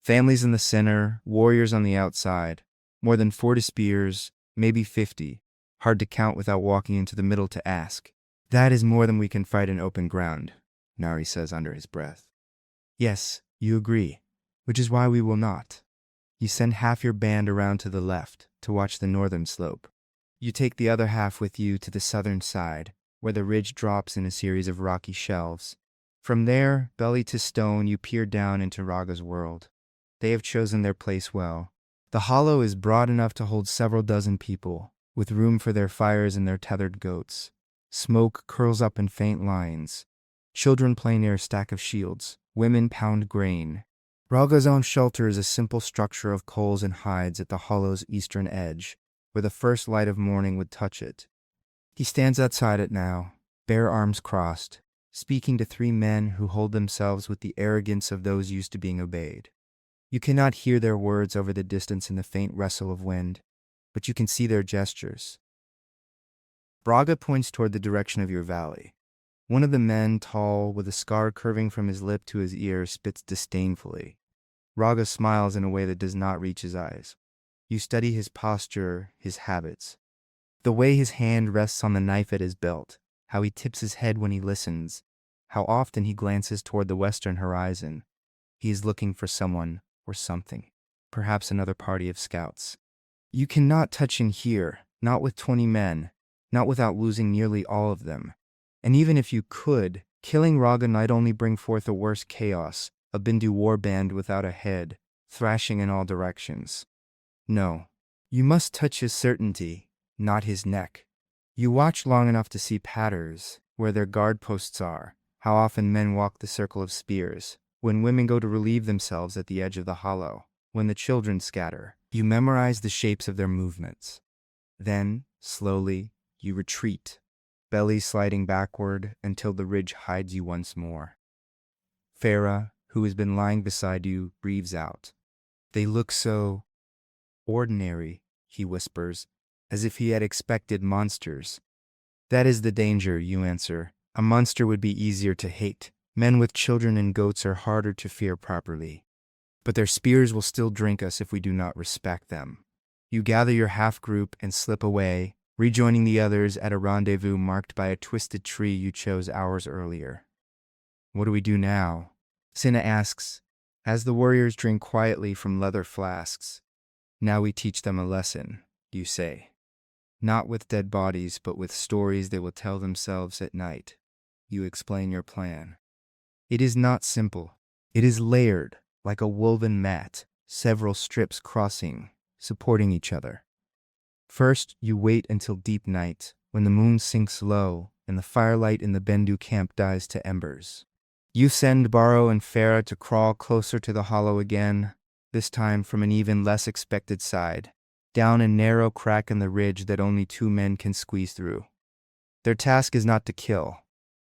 Families in the center, warriors on the outside, more than 40 spears, maybe 50, Hard to count without walking into the middle to ask. That is more than we can fight in open ground, Nari says under his breath. Yes, you agree, which is why we will not. You send half your band around to the left to watch the northern slope. You take the other half with you to the southern side, where the ridge drops in a series of rocky shelves. From there, belly to stone, you peer down into Raga's world. They have chosen their place well. The hollow is broad enough to hold several dozen people, with room for their fires and their tethered goats. Smoke curls up in faint lines. Children play near a stack of shields. Women pound grain. Raga's own shelter is a simple structure of coals and hides at the hollow's eastern edge, where the first light of morning would touch it. He stands outside it now, bare arms crossed, speaking to three men who hold themselves with the arrogance of those used to being obeyed. You cannot hear their words over the distance in the faint rustle of wind, but you can see their gestures. Braga points toward the direction of your valley. One of the men, tall, with a scar curving from his lip to his ear, spits disdainfully. Braga smiles in a way that does not reach his eyes. You study his posture, his habits. The way his hand rests on the knife at his belt, how he tips his head when he listens, how often he glances toward the western horizon. He is looking for someone or something, perhaps another party of scouts. You cannot touch in here, not with 20 men, not without losing nearly all of them. And even if you could, killing Raga might only bring forth a worse chaos, a Bindu warband without a head, thrashing in all directions. No, you must touch his certainty, not his neck. You watch long enough to see patterns, where their guard posts are, how often men walk the circle of spears, when women go to relieve themselves at the edge of the hollow, when the children scatter. You memorize the shapes of their movements. Then, slowly, you retreat, belly sliding backward until the ridge hides you once more. Farah, who has been lying beside you, breathes out. They look so ordinary, he whispers, as if he had expected monsters. That is the danger, you answer. A monster would be easier to hate. Men with children and goats are harder to fear properly. But their spears will still drink us if we do not respect them. You gather your half-group and slip away, rejoining the others at a rendezvous marked by a twisted tree you chose hours earlier. What do we do now? Cinna asks, as the warriors drink quietly from leather flasks. Now we teach them a lesson, you say. Not with dead bodies, but with stories they will tell themselves at night. You explain your plan. It is not simple. It is layered, like a woven mat, several strips crossing, supporting each other. First, you wait until deep night, when the moon sinks low and the firelight in the Bendu camp dies to embers. You send Baro and Farah to crawl closer to the hollow again, this time from an even less expected side, down a narrow crack in the ridge that only 2 men can squeeze through. Their task is not to kill.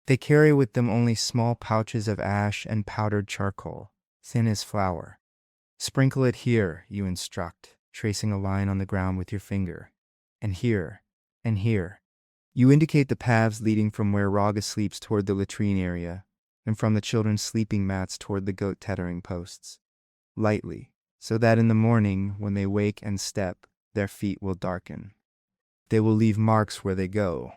They carry with them only small pouches of ash and powdered charcoal, thin as flour. Sprinkle it here, you instruct, tracing a line on the ground with your finger. And here, and here. You indicate the paths leading from where Raga sleeps toward the latrine area, and from the children's sleeping mats toward the goat tethering posts. Lightly, so that in the morning, when they wake and step, their feet will darken. They will leave marks where they go.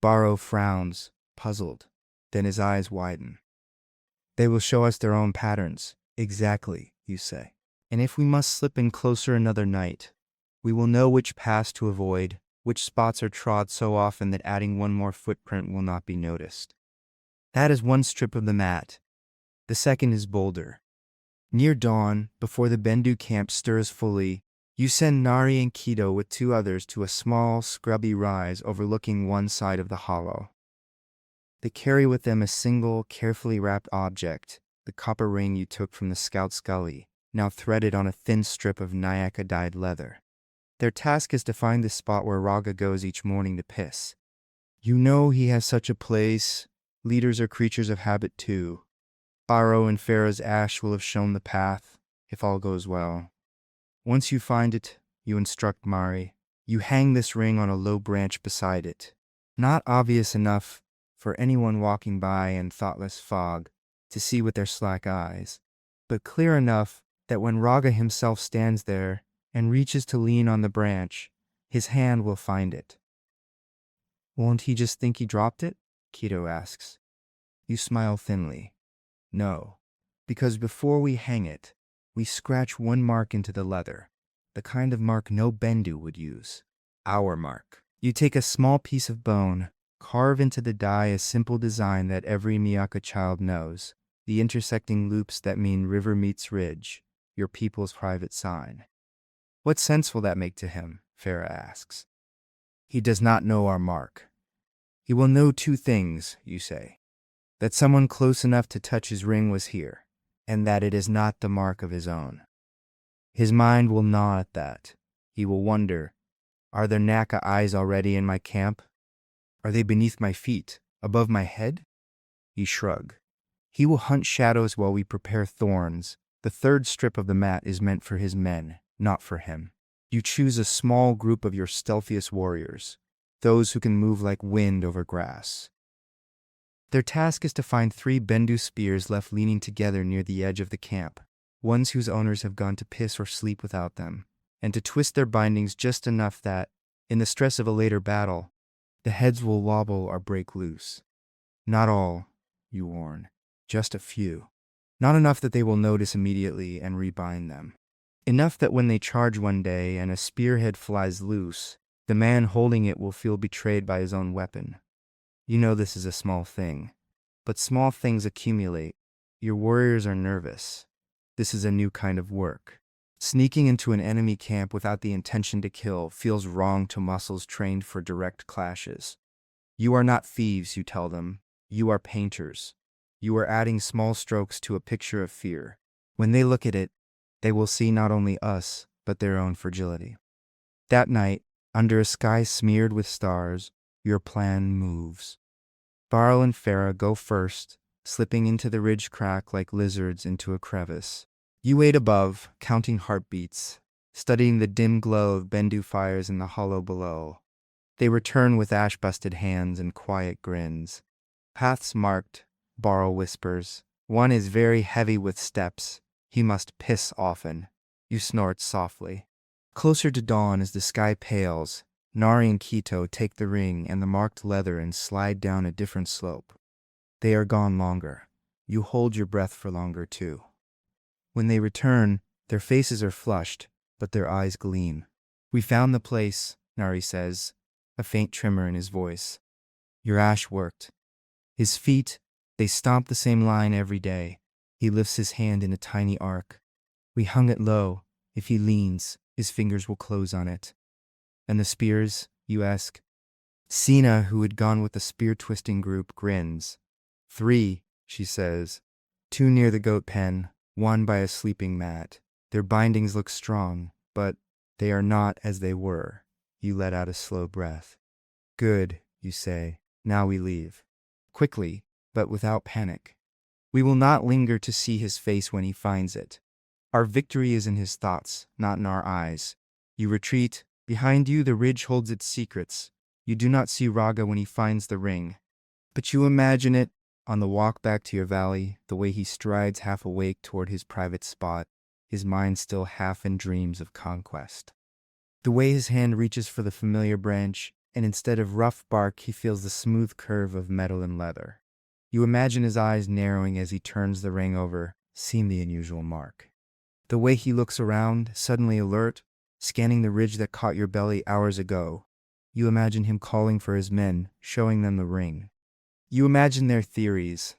Baro frowns, puzzled, then his eyes widen. They will show us their own patterns. Exactly, you say. And if we must slip in closer another night, we will know which paths to avoid, which spots are trod so often that adding one more footprint will not be noticed. That is one strip of the mat. The second is bolder. Near dawn, before the Bendu camp stirs fully, you send Nari and Kido with 2 others to a small, scrubby rise overlooking one side of the hollow. They carry with them a single, carefully wrapped object, the copper ring you took from the scout's gully, now threaded on a thin strip of Nyaka-dyed leather. Their task is to find the spot where Raga goes each morning to piss. You know he has such a place. Leaders are creatures of habit too. Baro and Farah's ash will have shown the path, if all goes well. Once you find it, you instruct Mari. You hang this ring on a low branch beside it. Not obvious enough for anyone walking by in thoughtless fog to see with their slack eyes, but clear enough that when Raga himself stands there and reaches to lean on the branch, His hand will find it. Won't he just think he dropped it? Keto asks. You smile thinly. No, because before we hang it, we scratch one mark into the leather, the kind of mark no Bendu would use. Our mark. You take a small piece of bone, carve into the die a simple design that every Miyaka child knows, the intersecting loops that mean river meets ridge, your people's private sign. What sense will that make to him? Farah asks. He does not know our mark. He will know two things, you say. That someone close enough to touch his ring was here, and that it is not the mark of his own. His mind will gnaw at that. He will wonder, are there Naka eyes already in my camp? Are they beneath my feet, above my head? You shrug. He will hunt shadows while we prepare thorns. The third strip of the mat is meant for his men, not for him. You choose a small group of your stealthiest warriors, those who can move like wind over grass. Their task is to find 3 Bendu spears left leaning together near the edge of the camp, ones whose owners have gone to piss or sleep without them, and to twist their bindings just enough that, in the stress of a later battle, the heads will wobble or break loose. Not all, you warn, just a few. Not enough that they will notice immediately and rebind them. Enough that when they charge one day and a spearhead flies loose, the man holding it will feel betrayed by his own weapon. You know this is a small thing, but small things accumulate. Your warriors are nervous. This is a new kind of work. Sneaking into an enemy camp without the intention to kill feels wrong to muscles trained for direct clashes. You are not thieves, you tell them. You are painters. You are adding small strokes to a picture of fear. When they look at it, they will see not only us, but their own fragility. That night, under a sky smeared with stars, your plan moves. Barl and Farah go first, slipping into the ridge crack like lizards into a crevice. You wait above, counting heartbeats, studying the dim glow of Bendu fires in the hollow below. They return with ash-busted hands and quiet grins. Paths marked, Barl whispers. One is very heavy with steps. He must piss often. You snort softly. Closer to dawn as the sky pales, Nari and Kito take the ring and the marked leather and slide down a different slope. They are gone longer. You hold your breath for longer too. When they return, their faces are flushed, but their eyes gleam. We found the place, Nari says, a faint tremor in his voice. Your ash worked. His feet, they stomp the same line every day. He lifts his hand in a tiny arc. We hung it low. If he leans, his fingers will close on it. And the spears, you ask? Sina, who had gone with the spear-twisting group, grins. 3, she says. 2 near the goat pen, 1 by a sleeping mat. Their bindings look strong, but they are not as they were. You let out a slow breath. Good, you say. Now we leave. Quickly, but without panic. We will not linger to see his face when he finds it. Our victory is in his thoughts, not in our eyes. You retreat. Behind you, the ridge holds its secrets. You do not see Raga when he finds the ring. But you imagine it, on the walk back to your valley, the way he strides half awake toward his private spot, his mind still half in dreams of conquest. The way his hand reaches for the familiar branch, and instead of rough bark, he feels the smooth curve of metal and leather. You imagine his eyes narrowing as he turns the ring over, seeing the unusual mark. The way he looks around, suddenly alert, scanning the ridge that caught your belly hours ago. You imagine him calling for his men, showing them the ring. You imagine their theories,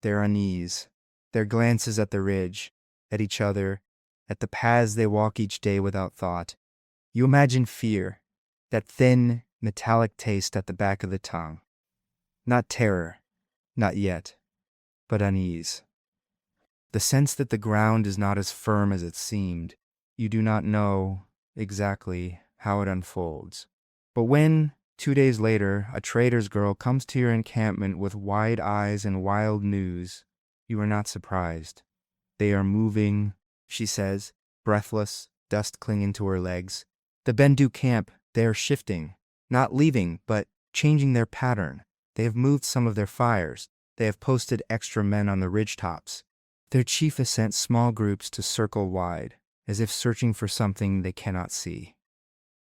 their unease, their glances at the ridge, at each other, at the paths they walk each day without thought. You imagine fear, that thin, metallic taste at the back of the tongue. Not terror, not yet, but unease. The sense that the ground is not as firm as it seemed. You do not know exactly how it unfolds. But when, 2 days later, a trader's girl comes to your encampment with wide eyes and wild news, you are not surprised. They are moving, she says, breathless, dust clinging to her legs. The Bendu camp, they are shifting, not leaving, but changing their pattern. They have moved some of their fires. They have posted extra men on the ridgetops. Their chief has sent small groups to circle wide, as if searching for something they cannot see.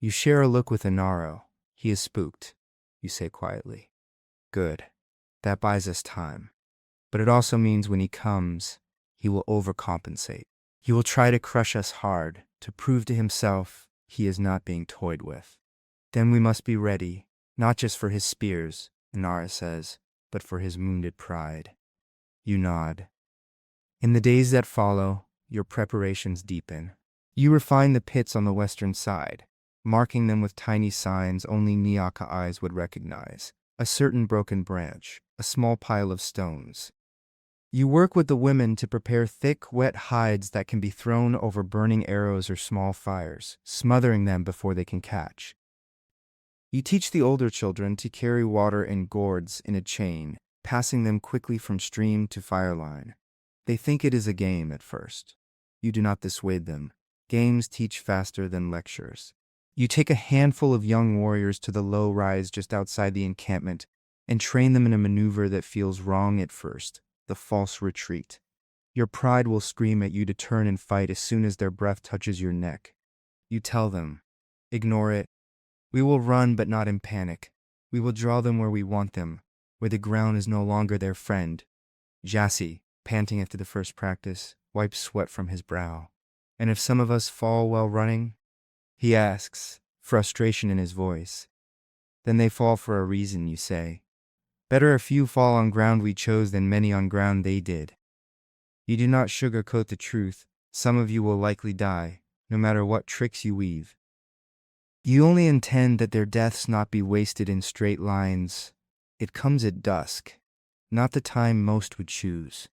You share a look with Inaro. He is spooked, you say quietly. Good. That buys us time. But it also means when he comes, he will overcompensate. He will try to crush us hard, to prove to himself he is not being toyed with. Then we must be ready, not just for his spears, Inara says, but for his wounded pride. You nod. In the days that follow, your preparations deepen. You refine the pits on the western side, marking them with tiny signs only Niaka eyes would recognize. A certain broken branch, a small pile of stones. You work with the women to prepare thick, wet hides that can be thrown over burning arrows or small fires, smothering them before they can catch. You teach the older children to carry water in gourds in a chain, passing them quickly from stream to fire line. They think it is a game at first. You do not dissuade them. Games teach faster than lectures. You take a handful of young warriors to the low rise just outside the encampment and train them in a maneuver that feels wrong at first, the false retreat. Your pride will scream at you to turn and fight as soon as their breath touches your neck. You tell them, ignore it. We will run but not in panic. We will draw them where we want them, where the ground is no longer their friend. Jassy, panting after the first practice, wipes sweat from his brow. And if some of us fall while running? He asks, frustration in his voice. Then they fall for a reason, you say. Better a few fall on ground we chose than many on ground they did. You do not sugarcoat the truth. Some of you will likely die, no matter what tricks you weave. You only intend that their deaths not be wasted in straight lines. It comes at dusk, not the time most would choose.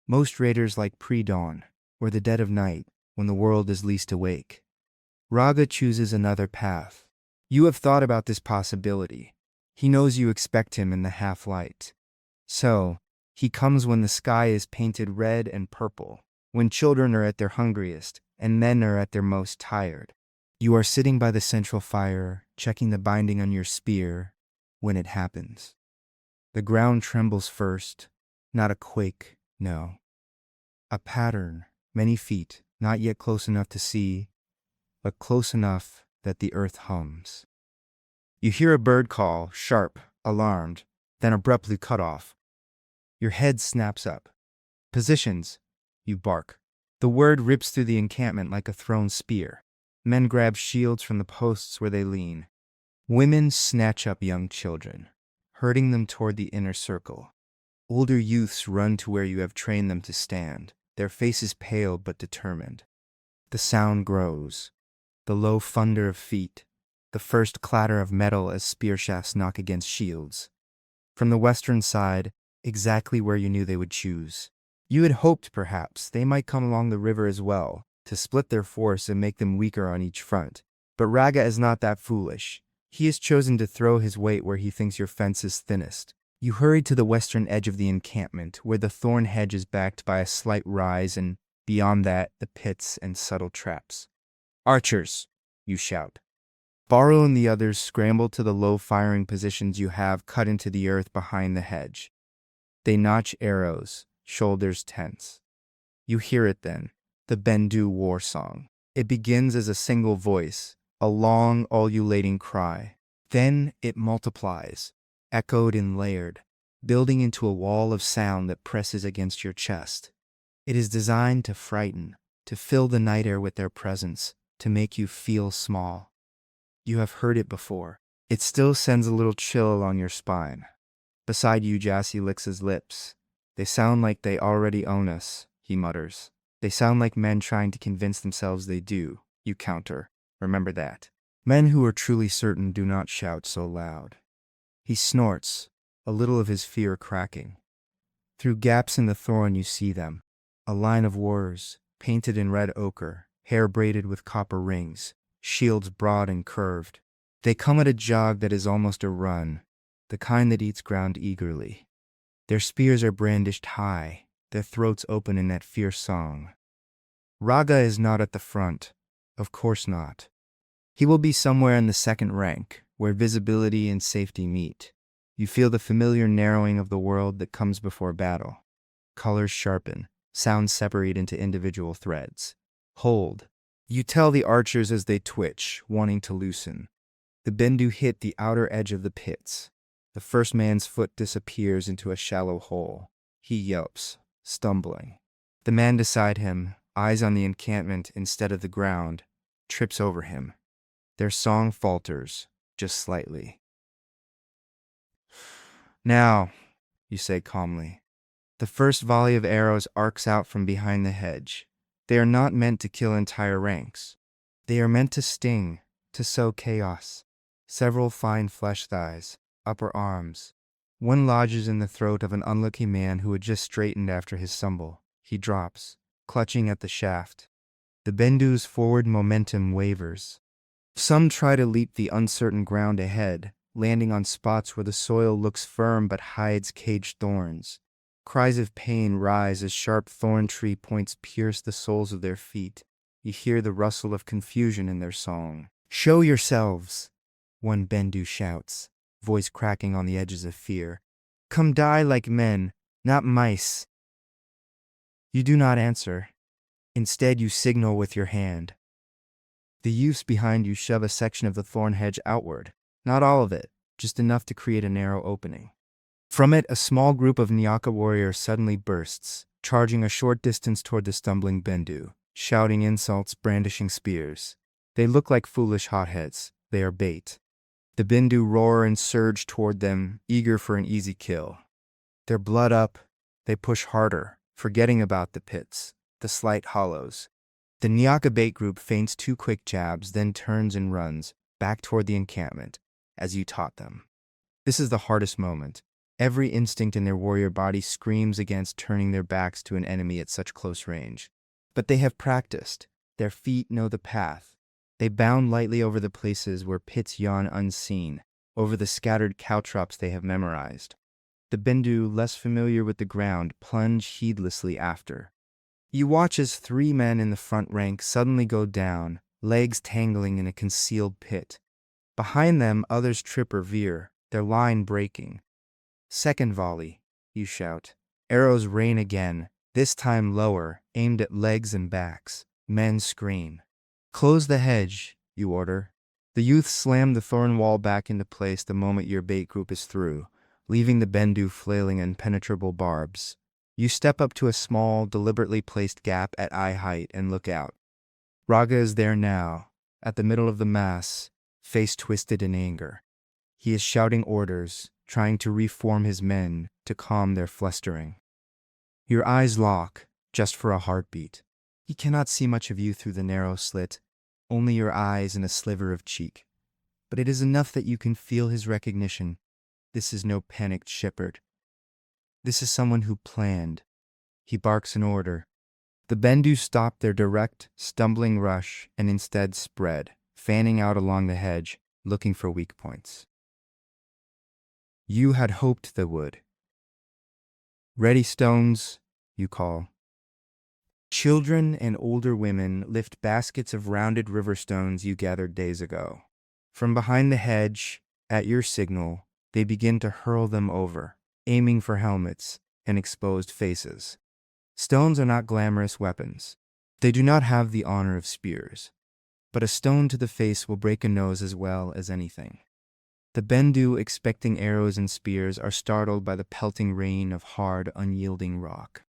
Most raiders like pre-dawn, or the dead of night, when the world is least awake. Raga chooses another path. You have thought about this possibility. He knows you expect him in the half-light. So, he comes when the sky is painted red and purple, when children are at their hungriest, and men are at their most tired. You are sitting by the central fire, checking the binding on your spear, when it happens. The ground trembles first, not a quake, no. A pattern, many feet, not yet close enough to see, but close enough that the earth hums. You hear a bird call, sharp, alarmed, then abruptly cut off. Your head snaps up. Positions, you bark. The word rips through the encampment like a thrown spear. Men grab shields from the posts where they lean. Women snatch up young children, herding them toward the inner circle. Older youths run to where you have trained them to stand, their faces pale but determined. The sound grows. The low thunder of feet, the first clatter of metal as spear shafts knock against shields. From the western side, exactly where you knew they would choose. You had hoped, perhaps, they might come along the river as well, to split their force and make them weaker on each front. But Raga is not that foolish. He has chosen to throw his weight where he thinks your fence is thinnest. You hurry to the western edge of the encampment, where the thorn hedge is backed by a slight rise, and beyond that, the pits and subtle traps. Archers, you shout. Barrow and the others scramble to the low firing positions you have cut into the earth behind the hedge. They notch arrows, shoulders tense. You hear it then, the Bendu war song. It begins as a single voice, a long, ululating cry. Then it multiplies, echoed and layered, building into a wall of sound that presses against your chest. It is designed to frighten, to fill the night air with their presence, to make you feel small. You have heard it before. It still sends a little chill along your spine. Beside you, Jassy licks his lips. They sound like they already own us, he mutters. They sound like men trying to convince themselves they do, you counter. Remember that. Men who are truly certain do not shout so loud. He snorts, a little of his fear cracking. Through gaps in the thorn you see them. A line of warriors, painted in red ochre, hair braided with copper rings, shields broad and curved. They come at a jog that is almost a run, the kind that eats ground eagerly. Their spears are brandished high, their throats open in that fierce song. Raga is not at the front. Of course not. He will be somewhere in the second rank, where visibility and safety meet. You feel the familiar narrowing of the world that comes before battle. Colors sharpen, sounds separate into individual threads. Hold. You tell the archers as they twitch, wanting to loosen. The Bendu hit the outer edge of the pits. The first man's foot disappears into a shallow hole. He yelps, stumbling. The man beside him, eyes on the encampment instead of the ground, trips over him. Their song falters, just slightly. Now, you say calmly. The first volley of arrows arcs out from behind the hedge. They are not meant to kill entire ranks. They are meant to sting, to sow chaos. Several fine flesh thighs, upper arms. One lodges in the throat of an unlucky man who had just straightened after his stumble. He drops, clutching at the shaft. The Bendu's forward momentum wavers. Some try to leap the uncertain ground ahead, landing on spots where the soil looks firm but hides caged thorns. Cries of pain rise as sharp thorn tree points pierce the soles of their feet. You hear the rustle of confusion in their song. "Show yourselves!" one Bendu shouts, voice cracking on the edges of fear. "Come die like men, not mice." You do not answer. Instead, you signal with your hand. The youths behind you shove a section of the thorn hedge outward. Not all of it, just enough to create a narrow opening. From it, a small group of Nyaka warriors suddenly bursts, charging a short distance toward the stumbling Bendu, shouting insults, brandishing spears. They look like foolish hotheads. They are bait. The Bendu roar and surge toward them, eager for an easy kill. Their blood up, they push harder, forgetting about the pits, the slight hollows. The Nyaka bait group feints 2 quick jabs, then turns and runs, back toward the encampment, as you taught them. This is the hardest moment. Every instinct in their warrior body screams against turning their backs to an enemy at such close range. But they have practiced. Their feet know the path. They bound lightly over the places where pits yawn unseen, over the scattered caltrops they have memorized. The Bendu, less familiar with the ground, plunge heedlessly after. You watch as 3 men in the front rank suddenly go down, legs tangling in a concealed pit. Behind them, others trip or veer, their line breaking. "Second volley," you shout. Arrows rain again, this time lower, aimed at legs and backs. Men scream. "Close the hedge," you order. The youth slam the thorn wall back into place the moment your bait group is through, leaving the Bendu flailing impenetrable barbs. You step up to a small, deliberately placed gap at eye height and look out. Raga is there now, at the middle of the mass, face twisted in anger. He is shouting orders, trying to reform his men to calm their flustering. Your eyes lock, just for a heartbeat. He cannot see much of you through the narrow slit, only your eyes and a sliver of cheek. But it is enough that you can feel his recognition. This is no panicked shepherd. This is someone who planned. He barks an order. The Bendu stop their direct, stumbling rush and instead spread, fanning out along the hedge, looking for weak points. You had hoped they would. "Ready, stones," you call. Children and older women lift baskets of rounded river stones you gathered days ago. From behind the hedge, at your signal, they begin to hurl them over, aiming for helmets and exposed faces. Stones are not glamorous weapons. They do not have the honor of spears. But a stone to the face will break a nose as well as anything. The Bendu, expecting arrows and spears, are startled by the pelting rain of hard, unyielding rock.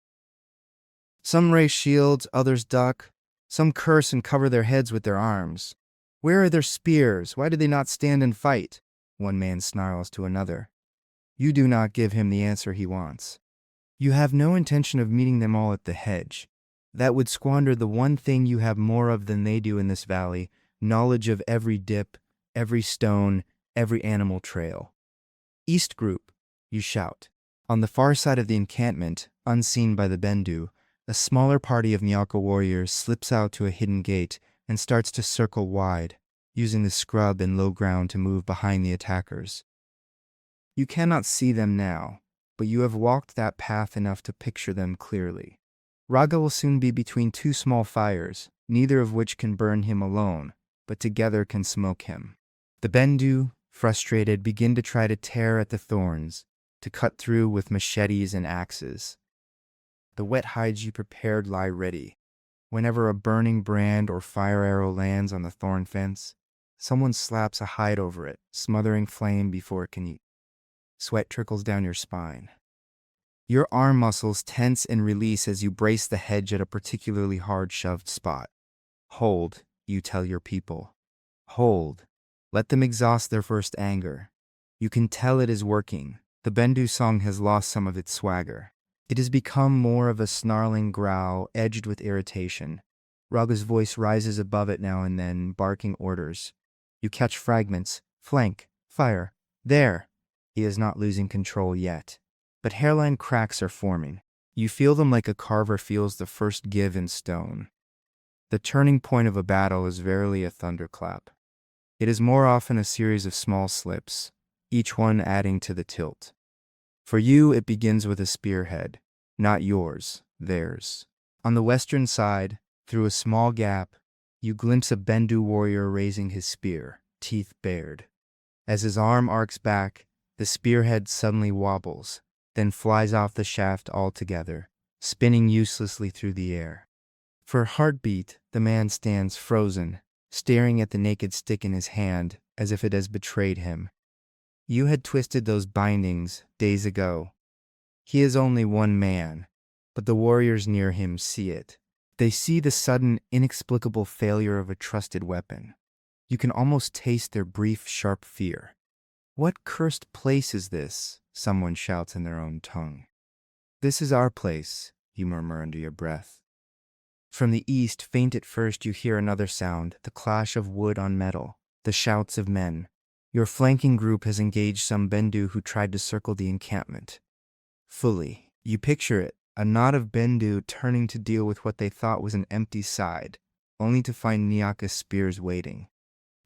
Some raise shields, others duck. Some curse and cover their heads with their arms. "Where are their spears? Why do they not stand and fight?" one man snarls to another. You do not give him the answer he wants. You have no intention of meeting them all at the hedge. That would squander the one thing you have more of than they do in this valley, knowledge of every dip, every stone, every animal trail. "East group," you shout. On the far side of the encampment, unseen by the Bendu, a smaller party of Nyaka warriors slips out to a hidden gate and starts to circle wide, using the scrub and low ground to move behind the attackers. You cannot see them now, but you have walked that path enough to picture them clearly. Raga will soon be between 2 small fires, neither of which can burn him alone, but together can smoke him. The Bendu, frustrated, begin to try to tear at the thorns, to cut through with machetes and axes. The wet hides you prepared lie ready. Whenever a burning brand or fire arrow lands on the thorn fence, someone slaps a hide over it, smothering flame before it can eat. Sweat trickles down your spine. Your arm muscles tense and release as you brace the hedge at a particularly hard shoved spot. Hold, you tell your people. Hold. Let them exhaust their first anger. You can tell it is working. The Bendu song has lost some of its swagger. It has become more of a snarling growl, edged with irritation. Raga's voice rises above it now and then, barking orders. You catch fragments. Flank. Fire. There. He is not losing control yet. But hairline cracks are forming. You feel them like a carver feels the first give in stone. The turning point of a battle is verily a thunderclap. It is more often a series of small slips, each one adding to the tilt. For you, it begins with a spearhead, not yours, theirs. On the western side, through a small gap, you glimpse a Bendu warrior raising his spear, teeth bared. As his arm arcs back, the spearhead suddenly wobbles, then flies off the shaft altogether, spinning uselessly through the air. For a heartbeat, the man stands frozen, staring at the naked stick in his hand as if it has betrayed him. You had twisted those bindings days ago. He is only one man, but the warriors near him see it. They see the sudden, inexplicable failure of a trusted weapon. You can almost taste their brief, sharp fear. What cursed place is this? Someone shouts in their own tongue. This is our place, you murmur under your breath. From the east, faint at first, you hear another sound, the clash of wood on metal, the shouts of men. Your flanking group has engaged some Bendu who tried to circle the encampment. Fully, you picture it, a knot of Bendu turning to deal with what they thought was an empty side, only to find Nyaka's spears waiting.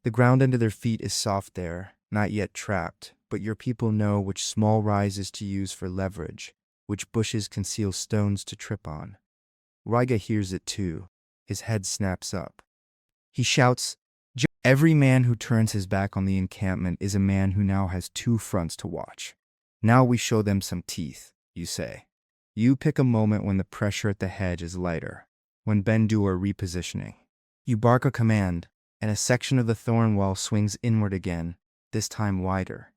The ground under their feet is soft there, not yet trapped, but your people know which small rises to use for leverage, which bushes conceal stones to trip on. Raiga hears it too. His head snaps up. He shouts, "Every man who turns his back on the encampment is a man who now has two fronts to watch. Now we show them some teeth," you say. You pick a moment when the pressure at the hedge is lighter, when Bendu are repositioning. You bark a command, and a section of the thorn wall swings inward again, this time wider.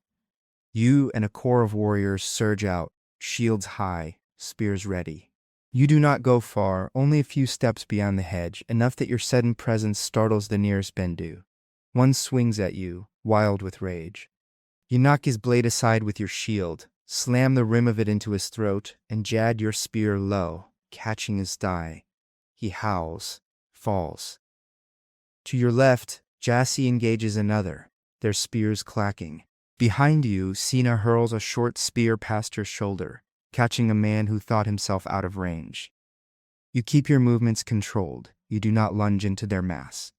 You and a corps of warriors surge out, shields high, spears ready. You do not go far, only a few steps beyond the hedge, enough that your sudden presence startles the nearest Bendu. One swings at you, wild with rage. You knock his blade aside with your shield, slam the rim of it into his throat, and jab your spear low, catching his thigh. He howls, falls. To your left, Jassy engages another, their spears clacking. Behind you, Sina hurls a short spear past her shoulder, catching a man who thought himself out of range. You keep your movements controlled. You do not lunge into their mass.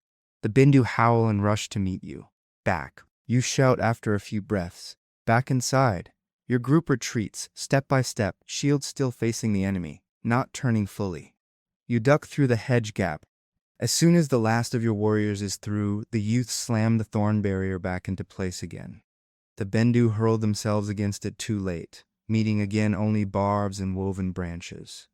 The Bindu howl and rush to meet you. Back. You shout after a few breaths. Back inside. Your group retreats, step by step, shields still facing the enemy, not turning fully. You duck through the hedge gap. As soon as the last of your warriors is through, the youth slam the thorn barrier back into place again. The Bendu hurl themselves against it too late, meeting again only barbs and woven branches.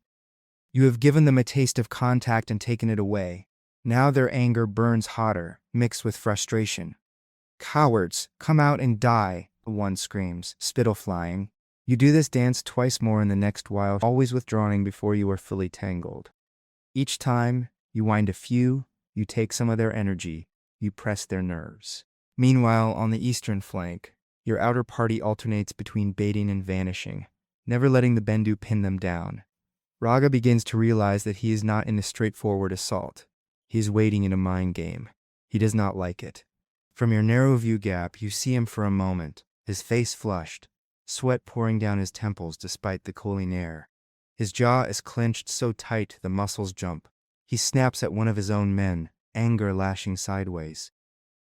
You have given them a taste of contact and taken it away. Now their anger burns hotter, mixed with frustration. "Cowards, come out and die," one screams, spittle flying. You do this dance twice more in the next while, always withdrawing before you are fully tangled. Each time, you wind a few, you take some of their energy, you press their nerves. Meanwhile, on the eastern flank, your outer party alternates between baiting and vanishing, never letting the Bendu pin them down. Raga begins to realize that he is not in a straightforward assault. He is waiting in a mind game. He does not like it. From your narrow view gap, you see him for a moment, his face flushed, sweat pouring down his temples despite the cooling air. His jaw is clenched so tight the muscles jump. He snaps at one of his own men, anger lashing sideways.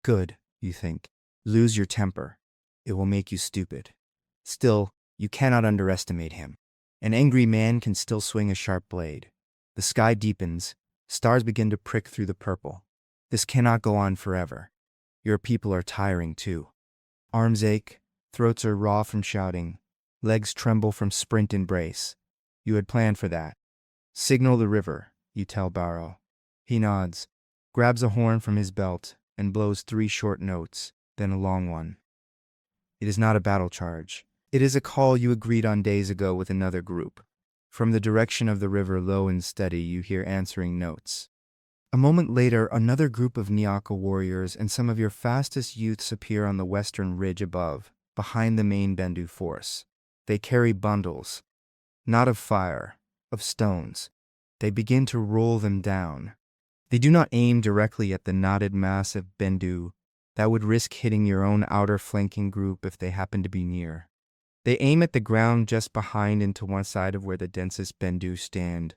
Good, you think. Lose your temper. It will make you stupid. Still, you cannot underestimate him. An angry man can still swing a sharp blade. The sky deepens. Stars begin to prick through the purple. This cannot go on forever. Your people are tiring too. Arms ache, throats are raw from shouting, legs tremble from sprint and brace. You had planned for that. Signal the river, you tell Barrow. He nods, grabs a horn from his belt, and blows 3 short notes, then a long one. It is not a battle charge. It is a call you agreed on days ago with another group. From the direction of the river, low and steady, you hear answering notes. A moment later, another group of Nyaka warriors and some of your fastest youths appear on the western ridge above, behind the main Bendu force. They carry bundles, not of fire, of stones. They begin to roll them down. They do not aim directly at the knotted mass of Bendu that would risk hitting your own outer flanking group if they happen to be near. They aim at the ground just behind and to one side of where the densest Bendu stand.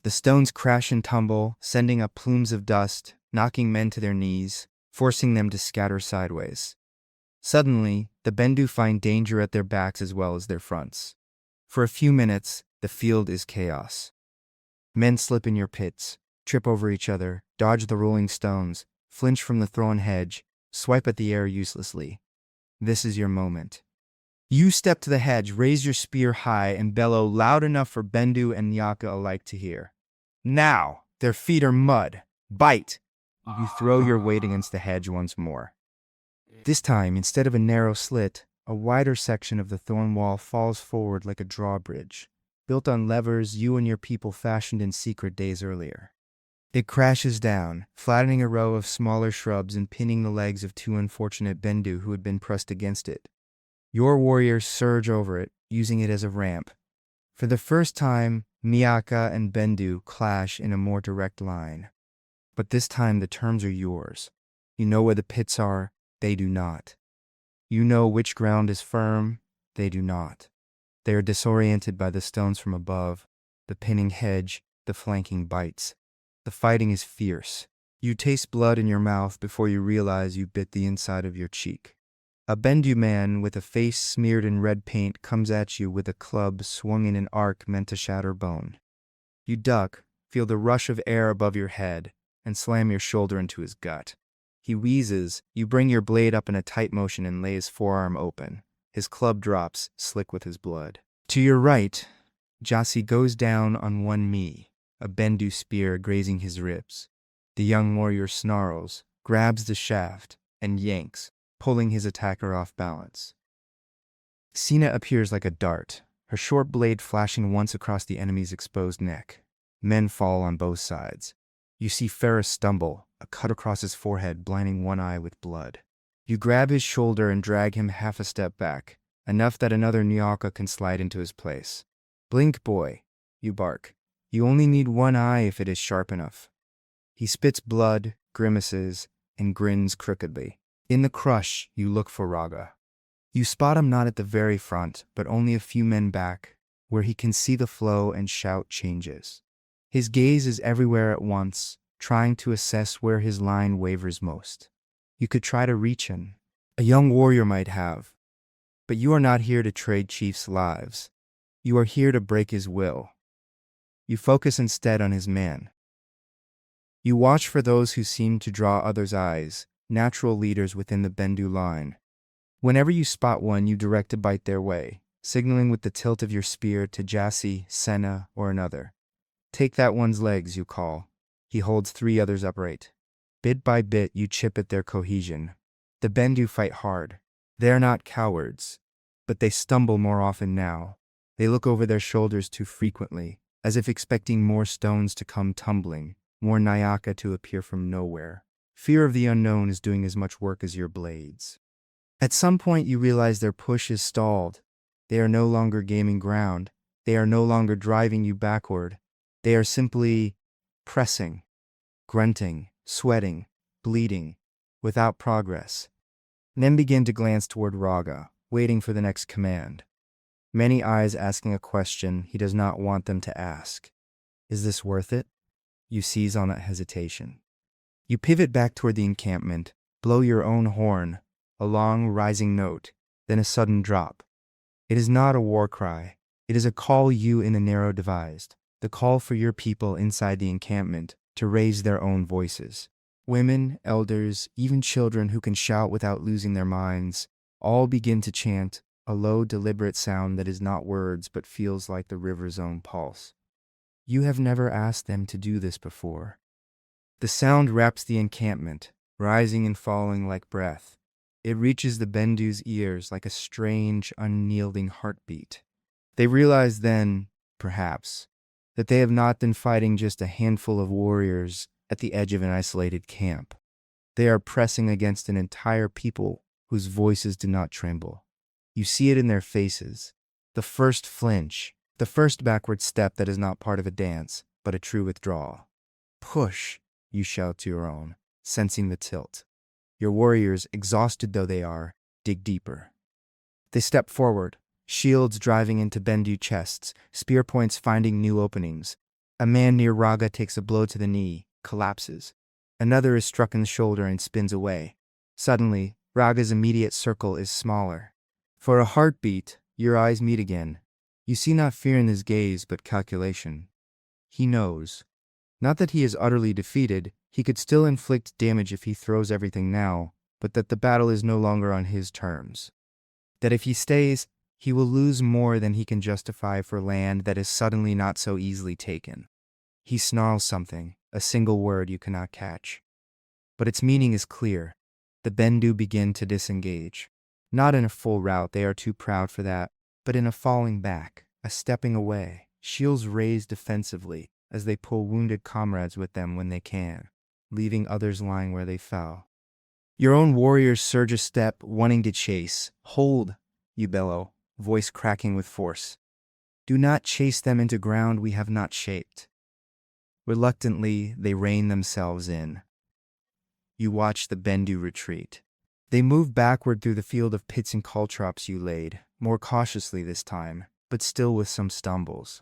The stones crash and tumble, sending up plumes of dust, knocking men to their knees, forcing them to scatter sideways. Suddenly, the Bendu find danger at their backs as well as their fronts. For a few minutes, the field is chaos. Men slip in your pits, trip over each other, dodge the rolling stones, flinch from the thrown hedge, swipe at the air uselessly. This is your moment. You step to the hedge, raise your spear high, and bellow loud enough for Bendu and Nyaka alike to hear. Now! Their feet are mud. Bite! You throw your weight against the hedge once more. This time, instead of a narrow slit, a wider section of the thorn wall falls forward like a drawbridge, built on levers you and your people fashioned in secret days earlier. It crashes down, flattening a row of smaller shrubs and pinning the legs of 2 unfortunate Bendu who had been pressed against it. Your warriors surge over it, using it as a ramp. For the first time, Nyaka and Bendu clash in a more direct line. But this time the terms are yours. You know where the pits are, they do not. You know which ground is firm, they do not. They are disoriented by the stones from above, the pinning hedge, the flanking bites. The fighting is fierce. You taste blood in your mouth before you realize you bit the inside of your cheek. A Bendu man with a face smeared in red paint comes at you with a club swung in an arc meant to shatter bone. You duck, feel the rush of air above your head, and slam your shoulder into his gut. He wheezes, you bring your blade up in a tight motion and lay his forearm open. His club drops, slick with his blood. To your right, Jasi goes down on one knee, a Bendu spear grazing his ribs. The young warrior snarls, grabs the shaft, and yanks, pulling his attacker off balance. Sina appears like a dart, her short blade flashing once across the enemy's exposed neck. Men fall on both sides. You see Ferris stumble, a cut across his forehead blinding one eye with blood. You grab his shoulder and drag him half a step back, enough that another Nyaka can slide into his place. Blink, boy, you bark. You only need one eye if it is sharp enough. He spits blood, grimaces, and grins crookedly. In the crush, you look for Raga. You spot him not at the very front, but only a few men back, where he can see the flow and shout changes. His gaze is everywhere at once, trying to assess where his line wavers most. You could try to reach him. A young warrior might have. But you are not here to trade chiefs' lives. You are here to break his will. You focus instead on his man. You watch for those who seem to draw others' eyes, natural leaders within the Bendu line. Whenever you spot one, you direct a bite their way, signaling with the tilt of your spear to Jasi, Senna, or another. Take that one's legs, you call. He holds 3 others upright. Bit by bit, you chip at their cohesion. The Bendu fight hard. They are not cowards, but they stumble more often now. They look over their shoulders too frequently, as if expecting more stones to come tumbling, more Nyaka to appear from nowhere. Fear of the unknown is doing as much work as your blades. At some point you realize their push is stalled. They are no longer gaining ground. They are no longer driving you backward. They are simply pressing, grunting, sweating, bleeding, without progress. Men begin to glance toward Raga, waiting for the next command. Many eyes asking a question he does not want them to ask. Is this worth it? You seize on that hesitation. You pivot back toward the encampment, blow your own horn, a long rising note, then a sudden drop. It is not a war cry. It is a call you in the narrow devised, the call for your people inside the encampment to raise their own voices. Women, elders, even children who can shout without losing their minds, all begin to chant, a low, deliberate sound that is not words but feels like the river's own pulse. You have never asked them to do this before. The sound wraps the encampment, rising and falling like breath. It reaches the Bendu's ears like a strange, unyielding heartbeat. They realize then, perhaps, that they have not been fighting just a handful of warriors at the edge of an isolated camp. They are pressing against an entire people whose voices do not tremble. You see it in their faces. The first flinch, the first backward step that is not part of a dance, but a true withdrawal. Push, you shout to your own, sensing the tilt. Your warriors, exhausted though they are, dig deeper. They step forward, shields driving into Bendu chests, spear points finding new openings. A man near Raga takes a blow to the knee, collapses. Another is struck in the shoulder and spins away. Suddenly, Raga's immediate circle is smaller. For a heartbeat, your eyes meet again. You see not fear in his gaze, but calculation. He knows. Not that he is utterly defeated, he could still inflict damage if he throws everything now, but that the battle is no longer on his terms. That if he stays, he will lose more than he can justify for land that is suddenly not so easily taken. He snarls something, a single word you cannot catch. But its meaning is clear. The Bendu begin to disengage. Not in a full rout, they are too proud for that, but in a falling back, a stepping away, shields raised defensively as they pull wounded comrades with them when they can, leaving others lying where they fell. Your own warriors surge a step, wanting to chase. Hold, you bellow, voice cracking with force. Do not chase them into ground we have not shaped. Reluctantly, they rein themselves in. You watch the Bendu retreat. They move backward through the field of pits and caltrops you laid, more cautiously this time, but still with some stumbles.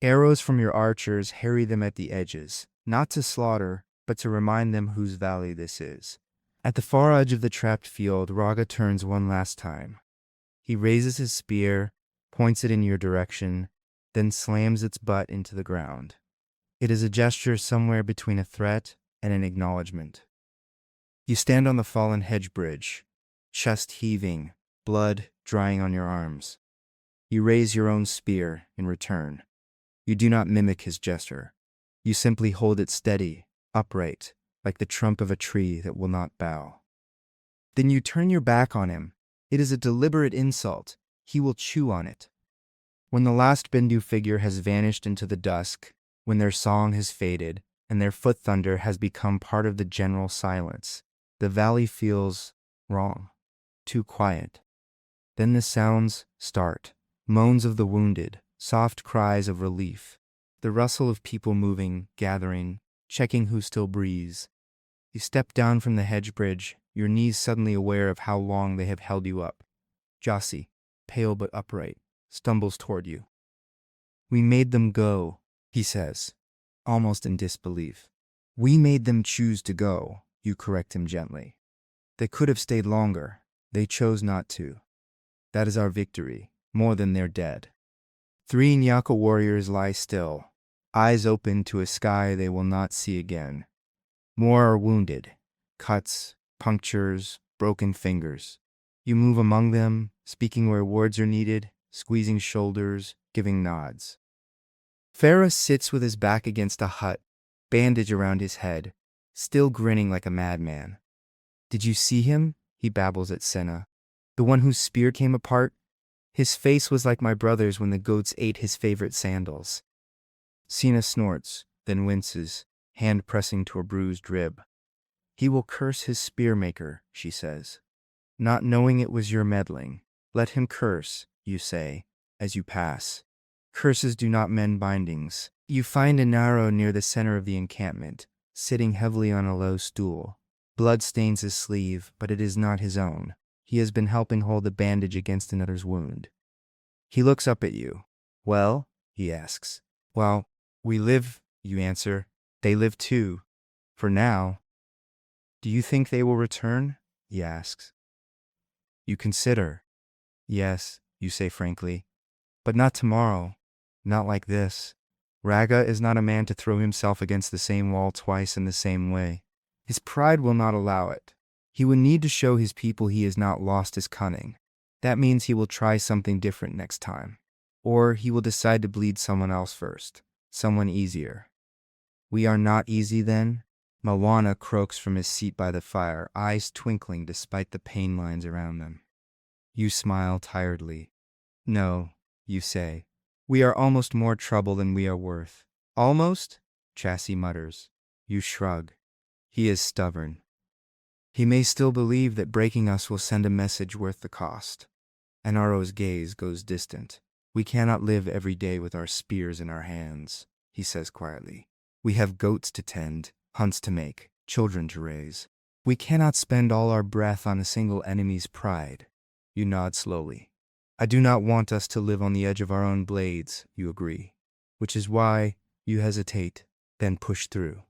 Arrows from your archers harry them at the edges, not to slaughter, but to remind them whose valley this is. At the far edge of the trapped field, Raga turns one last time. He raises his spear, points it in your direction, then slams its butt into the ground. It is a gesture somewhere between a threat and an acknowledgement. You stand on the fallen hedge bridge, chest heaving, blood drying on your arms. You raise your own spear in return. You do not mimic his gesture. You simply hold it steady, upright, like the trunk of a tree that will not bow. Then you turn your back on him. It is a deliberate insult. He will chew on it. When the last Bendu figure has vanished into the dusk, when their song has faded, and their foot thunder has become part of the general silence, the valley feels wrong, too quiet. Then the sounds start, moans of the wounded, soft cries of relief, the rustle of people moving, gathering, checking who still breathes. You step down from the hedge bridge, your knees suddenly aware of how long they have held you up. Jossi, pale but upright, stumbles toward you. We made them go, he says, almost in disbelief. We made them choose to go, you correct him gently. They could have stayed longer. They chose not to. That is our victory, more than their dead. 3 Nyaka warriors lie still, eyes open to a sky they will not see again. More are wounded, cuts, punctures, broken fingers. You move among them, speaking where words are needed, squeezing shoulders, giving nods. Farah sits with his back against a hut, bandage around his head, still grinning like a madman. Did you see him? He babbles at Senna. The one whose spear came apart? His face was like my brother's when the goats ate his favorite sandals. Sina snorts, then winces, hand pressing to a bruised rib. He will curse his spearmaker, she says. Not knowing it was your meddling. Let him curse, you say, as you pass. Curses do not mend bindings. You find Inaro near the center of the encampment, sitting heavily on a low stool. Blood stains his sleeve, but it is not his own. He has been helping hold the bandage against another's wound. He looks up at you. Well, he asks. Well, we live, you answer. They live too. For now. Do you think they will return? He asks. You consider. Yes, you say frankly. But not tomorrow. Not like this. Raga is not a man to throw himself against the same wall twice in the same way. His pride will not allow it. He will need to show his people he has not lost his cunning. That means he will try something different next time. Or he will decide to bleed someone else first. Someone easier. We are not easy then? Moana croaks from his seat by the fire, eyes twinkling despite the pain lines around them. You smile tiredly. No, you say. We are almost more trouble than we are worth. Almost? Chassis mutters. You shrug. He is stubborn. He may still believe that breaking us will send a message worth the cost. Anaro's gaze goes distant. We cannot live every day with our spears in our hands, he says quietly. We have goats to tend, hunts to make, children to raise. We cannot spend all our breath on a single enemy's pride. You nod slowly. I do not want us to live on the edge of our own blades, you agree. Which is why you hesitate, then push through.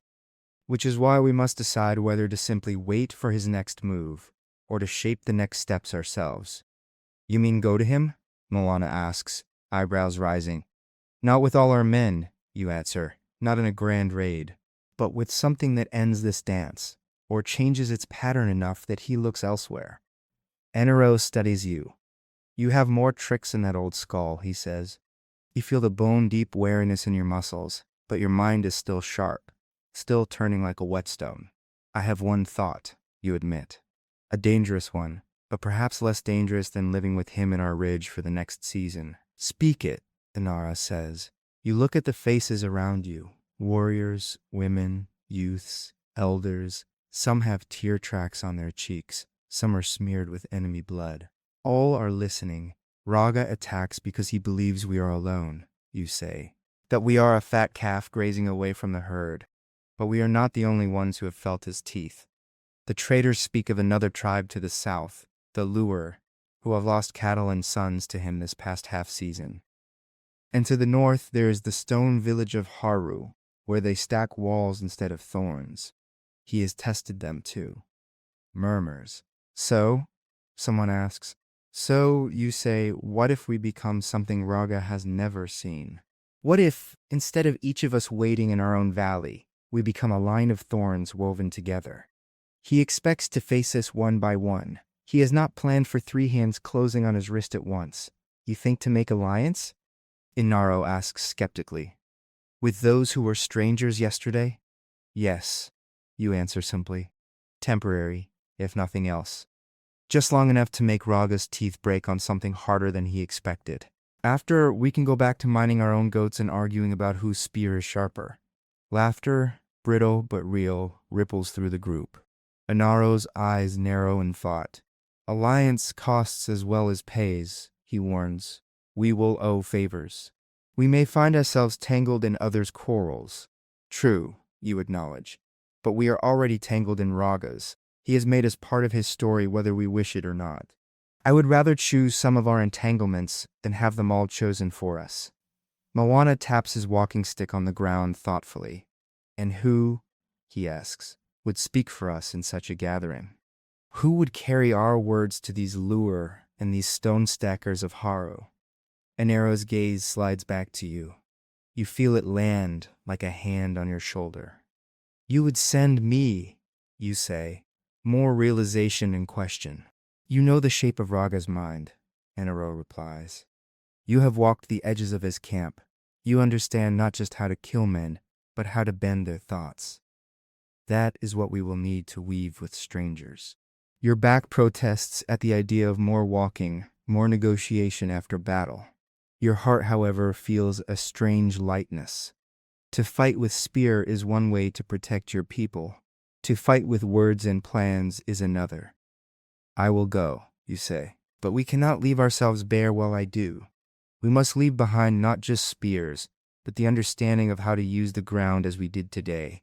Which is why we must decide whether to simply wait for his next move, or to shape the next steps ourselves. You mean go to him? Moana asks, eyebrows rising. Not with all our men, you answer, not in a grand raid, but with something that ends this dance, or changes its pattern enough that he looks elsewhere. Enero studies you. You have more tricks in that old skull, he says. You feel the bone-deep wariness in your muscles, but your mind is still sharp, still turning like a whetstone. I have one thought, you admit. A dangerous one, but perhaps less dangerous than living with him in our ridge for the next season. Speak it, Inara says. You look at the faces around you. Warriors, women, youths, elders. Some have tear tracks on their cheeks. Some are smeared with enemy blood. All are listening. Raga attacks because he believes we are alone, you say. That we are a fat calf grazing away from the herd. But we are not the only ones who have felt his teeth. The traders speak of another tribe to the south, the Lure, who have lost cattle and sons to him this past half-season. And to the north there is the stone village of Haru, where they stack walls instead of thorns. He has tested them too. Murmurs. So? Someone asks. So, you say, what if we become something Raga has never seen? What if, instead of each of us waiting in our own valley, we become a line of thorns woven together? He expects to face us one by one. He has not planned for 3 hands closing on his wrist at once. You think to make alliance? Inaro asks skeptically. With those who were strangers yesterday? Yes, you answer simply. Temporary, if nothing else. Just long enough to make Raga's teeth break on something harder than he expected. After, we can go back to minding our own goats and arguing about whose spear is sharper. Laughter, brittle but real, ripples through the group. Inaro's eyes narrow in thought. Alliance costs as well as pays, he warns. We will owe favors. We may find ourselves tangled in others' quarrels. True, you acknowledge. But we are already tangled in Raga's. He has made us part of his story whether we wish it or not. I would rather choose some of our entanglements than have them all chosen for us. Moana taps his walking stick on the ground thoughtfully. And who, he asks, would speak for us in such a gathering? Who would carry our words to these Lure and these stone stackers of Haru? Anero's gaze slides back to you. You feel it land like a hand on your shoulder. You would send me, you say, more realization and question. You know the shape of Raga's mind, Anero replies. You have walked the edges of his camp. You understand not just how to kill men, but how to bend their thoughts. That is what we will need to weave with strangers. Your back protests at the idea of more walking, more negotiation after battle. Your heart, however, feels a strange lightness. To fight with spear is one way to protect your people. To fight with words and plans is another. I will go, you say, but we cannot leave ourselves bare while I do. We must leave behind not just spears, but the understanding of how to use the ground as we did today.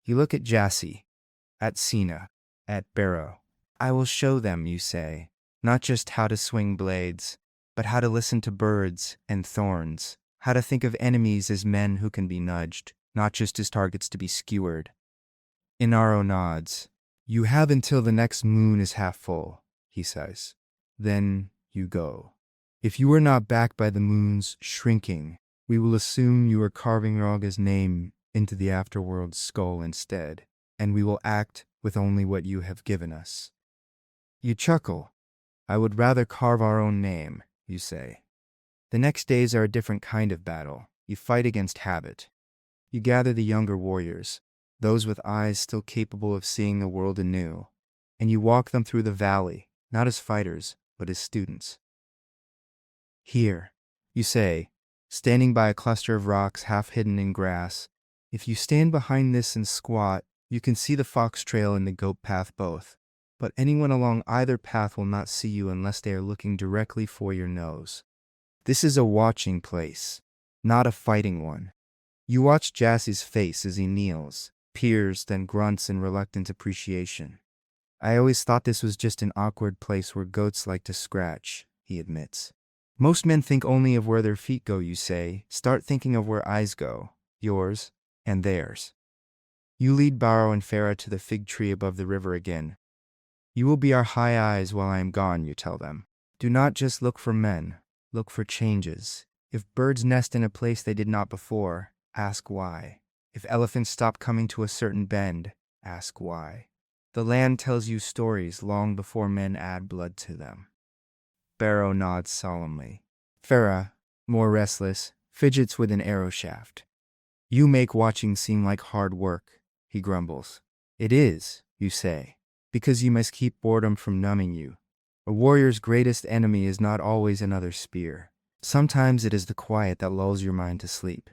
You look at Jassy, at Sina, at Barrow. I will show them, you say, not just how to swing blades, but how to listen to birds and thorns, how to think of enemies as men who can be nudged, not just as targets to be skewered. Inaro nods. You have until the next moon is half full, he says. Then you go. If you are not back by the moon's shrinking, we will assume you are carving Raga's name into the afterworld's skull instead, and we will act with only what you have given us. You chuckle. I would rather carve our own name, you say. The next days are a different kind of battle. You fight against habit. You gather the younger warriors. those with eyes still capable of seeing the world anew, and you walk them through the valley, not as fighters, but as students. Here, you say, standing by a cluster of rocks half hidden in grass, if you stand behind this and squat, you can see the fox trail and the goat path both, but anyone along either path will not see you unless they are looking directly for your nose. This is a watching place, not a fighting one. You watch Jassy's face as he kneels, peers, then grunts in reluctant appreciation. I always thought this was just an awkward place where goats like to scratch, he admits. Most men think only of where their feet go, you say. Start thinking of where eyes go, yours and theirs. You lead Barrow and Farah to the fig tree above the river again. You will be our high eyes while I am gone, you tell them. Do not just look for men, look for changes. If birds nest in a place they did not before, ask why. If elephants stop coming to a certain bend, ask why. The land tells you stories long before men add blood to them. Barrow nods solemnly. Farah, more restless, fidgets with an arrow shaft. You make watching seem like hard work, he grumbles. It is, you say, because you must keep boredom from numbing you. A warrior's greatest enemy is not always another spear. Sometimes it is the quiet that lulls your mind to sleep.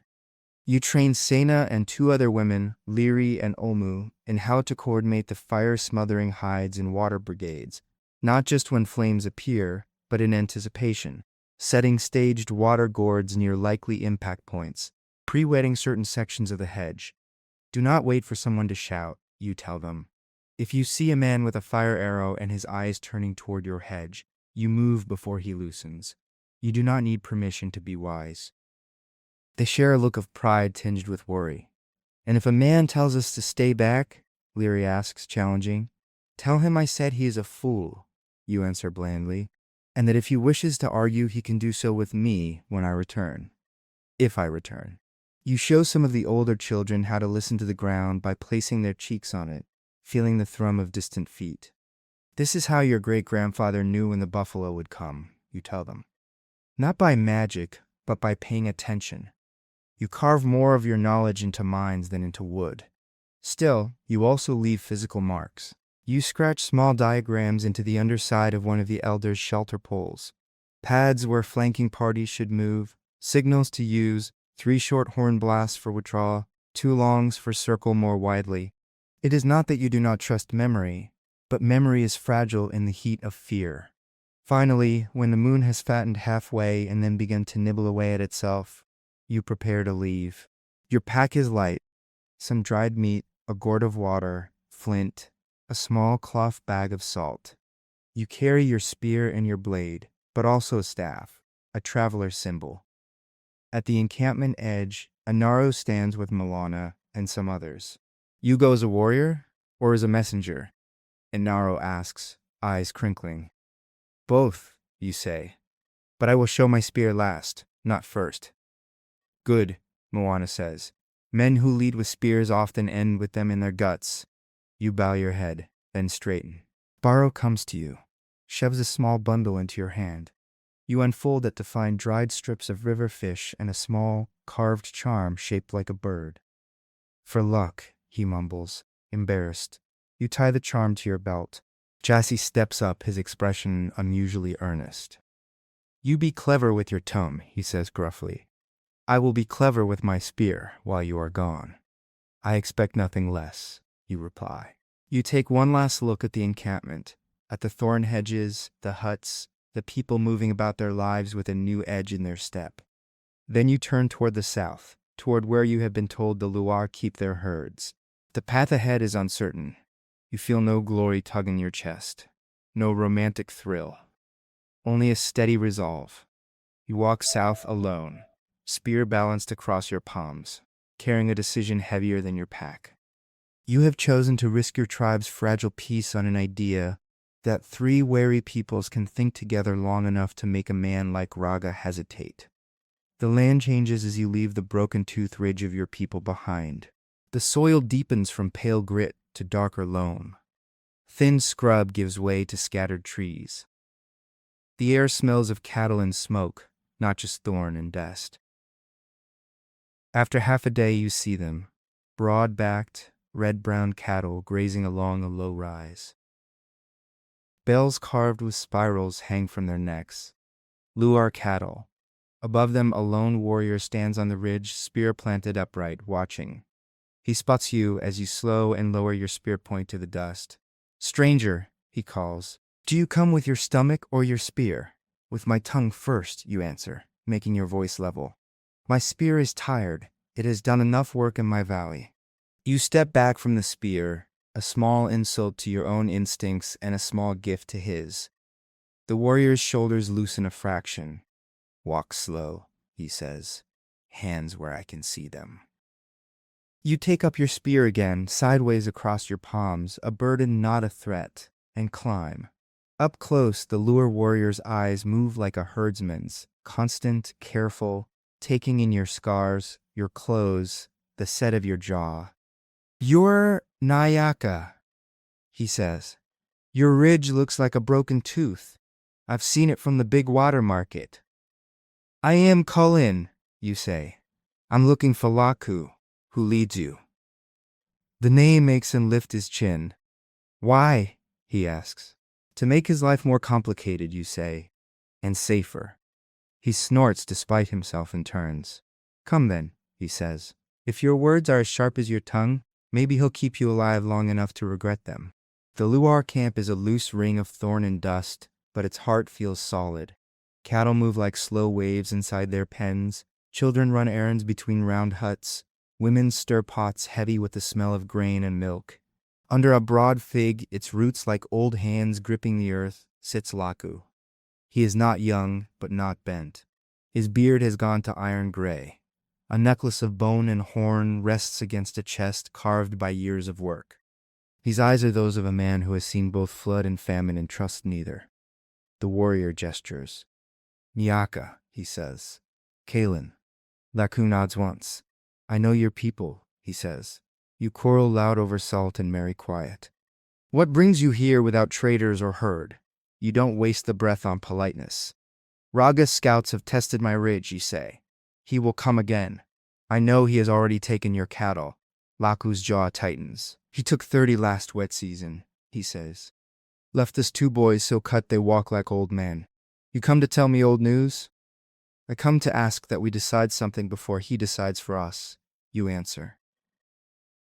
You train Sena and 2 other women, Liri and Olmu, in how to coordinate the fire-smothering hides and water brigades, not just when flames appear, but in anticipation, setting staged water gourds near likely impact points, pre-wetting certain sections of the hedge. Do not wait for someone to shout, you tell them. If you see a man with a fire arrow and his eyes turning toward your hedge, you move before he loosens. You do not need permission to be wise. They share a look of pride tinged with worry. And if a man tells us to stay back, Leary asks, challenging, tell him I said he is a fool, you answer blandly, and that if he wishes to argue, he can do so with me when I return. If I return. You show some of the older children how to listen to the ground by placing their cheeks on it, feeling the thrum of distant feet. This is how your great-grandfather knew when the buffalo would come, you tell them. Not by magic, but by paying attention. You carve more of your knowledge into minds than into wood. Still, you also leave physical marks. You scratch small diagrams into the underside of one of the elders' shelter poles. Pads where flanking parties should move, signals to use, 3 short horn blasts for withdrawal, 2 longs for circle more widely. It is not that you do not trust memory, but memory is fragile in the heat of fear. Finally, when the moon has fattened halfway and then begun to nibble away at itself, you prepare to leave. Your pack is light, some dried meat, a gourd of water, flint, a small cloth bag of salt. You carry your spear and your blade, but also a staff, a traveler's symbol. At the encampment edge, Anaro stands with Milana and some others. You go as a warrior or as a messenger? Anaro asks, eyes crinkling. Both, you say, but I will show my spear last, not first. Good, Moana says. Men who lead with spears often end with them in their guts. You bow your head, then straighten. Barrow comes to you, shoves a small bundle into your hand. You unfold it to find dried strips of river fish and a small, carved charm shaped like a bird. For luck, he mumbles, embarrassed. You tie the charm to your belt. Jassy steps up, his expression unusually earnest. You be clever with your tongue, he says gruffly. I will be clever with my spear while you are gone. I expect nothing less, you reply. You take one last look at the encampment, at the thorn hedges, the huts, the people moving about their lives with a new edge in their step. Then you turn toward the south, toward where you have been told the Luar keep their herds. The path ahead is uncertain. You feel no glory tug in your chest, no romantic thrill, only a steady resolve. You walk south alone, spear balanced across your palms, carrying a decision heavier than your pack. You have chosen to risk your tribe's fragile peace on an idea that 3 wary peoples can think together long enough to make a man like Raga hesitate. The land changes as you leave the broken tooth ridge of your people behind. The soil deepens from pale grit to darker loam. Thin scrub gives way to scattered trees. The air smells of cattle and smoke, not just thorn and dust. After half a day you see them, broad-backed, red-brown cattle grazing along a low rise. Bells carved with spirals hang from their necks. Luar cattle. Above them, a lone warrior stands on the ridge, spear planted upright, watching. He spots you as you slow and lower your spear point to the dust. "Stranger," he calls, "do you come with your stomach or your spear?" "With my tongue first," you answer, making your voice level. "My spear is tired. It has done enough work in my valley." You step back from the spear, a small insult to your own instincts and a small gift to his. The warrior's shoulders loosen a fraction. "Walk slow," he says, "hands where I can see them." You take up your spear again, sideways across your palms, a burden not a threat, and climb. Up close, the lure warrior's eyes move like a herdsman's, constant, careful, taking in your scars, your clothes, the set of your jaw. "You're Nayaka," he says. "Your ridge looks like a broken tooth. I've seen it from the big water market." "I am Kalen," you say. "I'm looking for Laku, who leads you." The name makes him lift his chin. "Why?" he asks. "To make his life more complicated," you say, "and safer." He snorts despite himself and turns. "Come then," he says. "If your words are as sharp as your tongue, maybe he'll keep you alive long enough to regret them." The Luar camp is a loose ring of thorn and dust, but its heart feels solid. Cattle move like slow waves inside their pens. Children run errands between round huts. Women stir pots heavy with the smell of grain and milk. Under a broad fig, its roots like old hands gripping the earth, sits Laku. He is not young, but not bent. His beard has gone to iron gray. A necklace of bone and horn rests against a chest carved by years of work. His eyes are those of a man who has seen both flood and famine and trusts neither. The warrior gestures. "Nyaka," he says. "Kalen." Laku nods once. "I know your people," he says. "You quarrel loud over salt and marry quiet. What brings you here without traders or herd? You don't waste the breath on politeness. Raga's scouts have tested my ridge, you say. He will come again. I know he has already taken your cattle." Laku's jaw tightens. "He took 30 last wet season," he says. "Left us 2 boys so cut they walk like old men. You come to tell me old news?" "I come to ask that we decide something before he decides for us," you answer.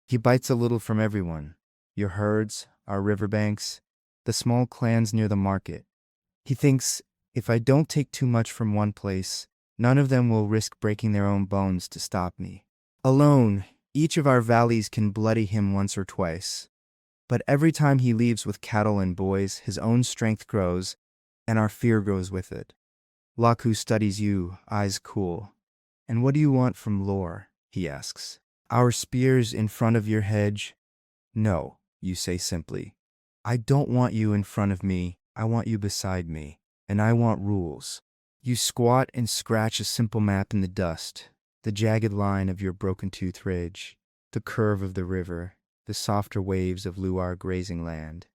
He bites a little from everyone. Your herds, our riverbanks, the small clans near the market. He thinks, if I don't take too much from one place, none of them will risk breaking their own bones to stop me. Alone, each of our valleys can bloody him once or twice. But every time he leaves with cattle and boys, his own strength grows, and our fear grows with it. Laku studies you, eyes cool. "And what do you want from Lore?" he asks. "Our spears in front of your hedge?" "No," you say simply. "I don't want you in front of me. I want you beside me. And I want rules." You squat and scratch a simple map in the dust, the jagged line of your broken-tooth ridge, the curve of the river, the softer waves of Luar grazing land.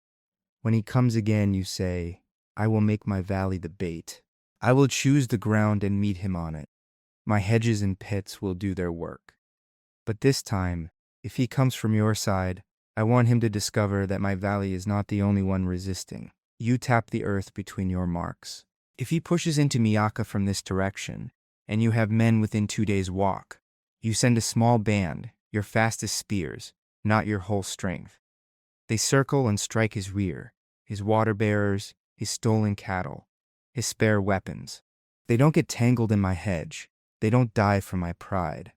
When he comes again, you say, "I will make my valley the bait. I will choose the ground and meet him on it. My hedges and pits will do their work." But this time, if he comes from your side, I want him to discover that my valley is not the only one resisting. You tap the earth between your marks. If he pushes into Miyaka from this direction, and you have men within 2 days' walk, you send a small band, your fastest spears, not your whole strength. They circle and strike his rear, his water bearers, his stolen cattle, his spare weapons. They don't get tangled in my hedge. They don't die for my pride.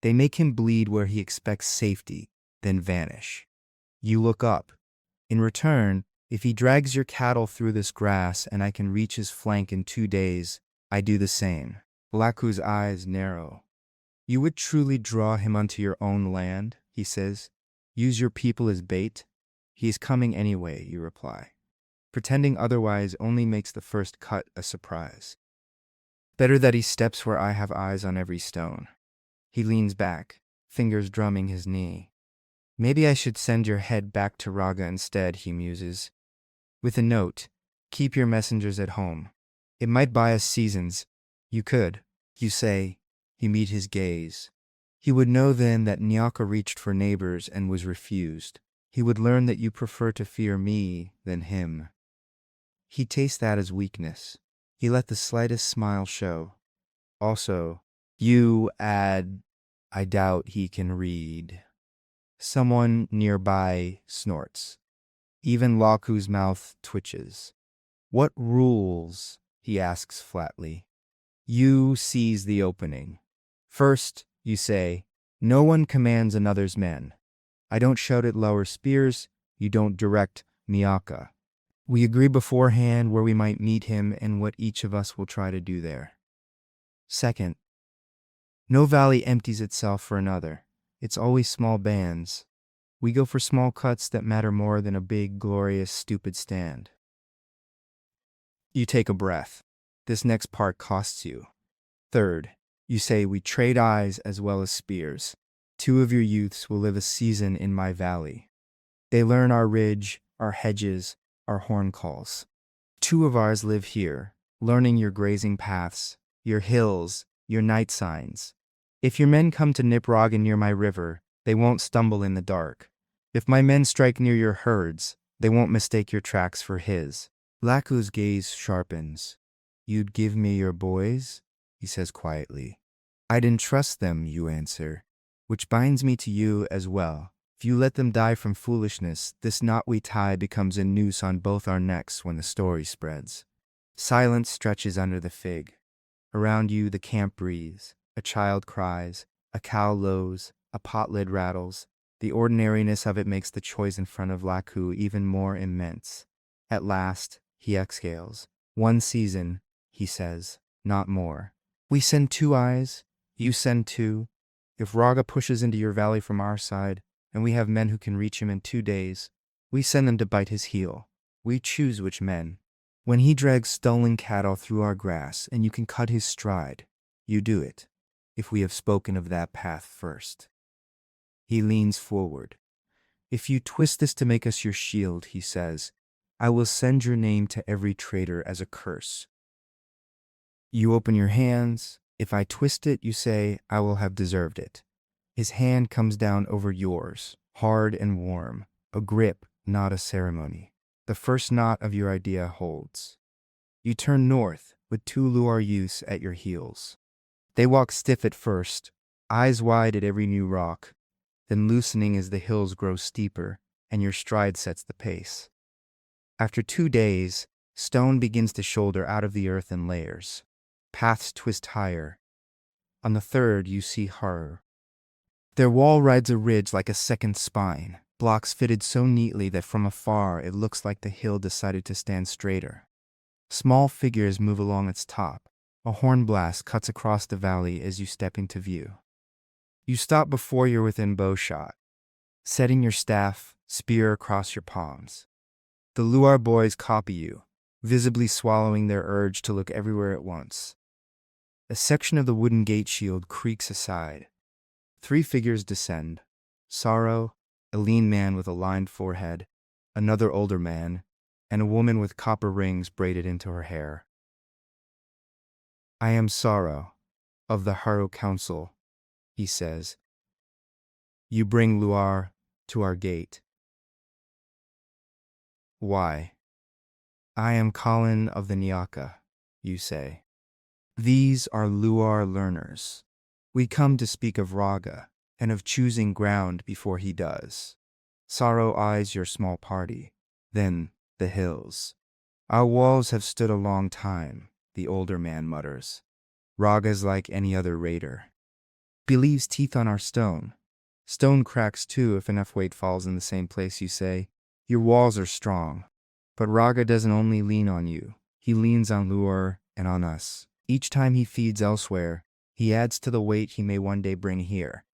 They make him bleed where he expects safety, then vanish. You look up. In return, if he drags your cattle through this grass and I can reach his flank in 2 days, I do the same. Laku's eyes narrow. "You would truly draw him unto your own land," he says. "Use your people as bait?" "He is coming anyway," you reply. Pretending otherwise only makes the first cut a surprise. "Better that he steps where I have eyes on every stone." He leans back, fingers drumming his knee. "Maybe I should send your head back to Raga instead," he muses. "With a note, keep your messengers at home. It might buy us seasons." "You could," you say. You meet his gaze. He would know then that Nyaka reached for neighbors and was refused. He would learn that you prefer to fear me than him. He'd taste that as weakness. He let the slightest smile show. Also, you add, I doubt he can read. Someone nearby snorts. Even Laku's mouth twitches. What rules? He asks flatly. You seize the opening. First, you say, no one commands another's men. I don't shout at lower spears. You don't direct Nyaka. We agree beforehand where we might meet him and what each of us will try to do there. Second, no valley empties itself for another. It's always small bands. We go for small cuts that matter more than a big, glorious, stupid stand. You take a breath. This next part costs you. Third, you say we trade eyes as well as spears. 2 of your youths will live a season in my valley. They learn our ridge, our hedges, our horn calls. 2 of ours live here, learning your grazing paths, your hills, your night signs. If your men come to nip Raga near my river, they won't stumble in the dark. If my men strike near your herds, they won't mistake your tracks for his. Laku's gaze sharpens. You'd give me your boys? He says quietly. I'd entrust them, you answer, which binds me to you as well. If you let them die from foolishness, this knot we tie becomes a noose on both our necks when the story spreads. Silence stretches under the fig. Around you the camp breathes. A child cries, a cow lows, a pot lid rattles. The ordinariness of it makes the choice in front of Laku even more immense. At last, he exhales. 1 season, he says, not more. We send 2 eyes, you send 2. If Raga pushes into your valley from our side, and we have men who can reach him in 2 days, we send them to bite his heel. We choose which men. When he drags stolen cattle through our grass and you can cut his stride, you do it, if we have spoken of that path first. He leans forward. If you twist this to make us your shield, he says, I will send your name to every traitor as a curse. You open your hands. If I twist it, you say, I will have deserved it. His hand comes down over yours, hard and warm, a grip, not a ceremony. The first knot of your idea holds. You turn north with 2 Luar youths at your heels. They walk stiff at first, eyes wide at every new rock, then loosening as the hills grow steeper and your stride sets the pace. After 2 days, stone begins to shoulder out of the earth in layers. Paths twist higher. On the 3rd, you see horror. Their wall rides a ridge like a second spine, blocks fitted so neatly that from afar it looks like the hill decided to stand straighter. Small figures move along its top. A horn blast cuts across the valley as you step into view. You stop before you're within bowshot, setting your staff, spear across your palms. The Luar boys copy you, visibly swallowing their urge to look everywhere at once. A section of the wooden gate shield creaks aside. 3 figures descend. Sorrow, a lean man with a lined forehead, another older man, and a woman with copper rings braided into her hair. I am Sorrow, of the Haro Council, he says. You bring Luar to our gate. Why? I am Kalen of the Nyaka, you say. These are Luar learners. We come to speak of Raga and of choosing ground before he does. Sorrow eyes your small party, then the hills. Our walls have stood a long time, the older man mutters. Raga's like any other raider. Believes teeth on our stone. Stone cracks too if enough weight falls in the same place, you say. Your walls are strong. But Raga doesn't only lean on you. He leans on Luar and on us. Each time he feeds elsewhere, he adds to the weight he may one day bring here.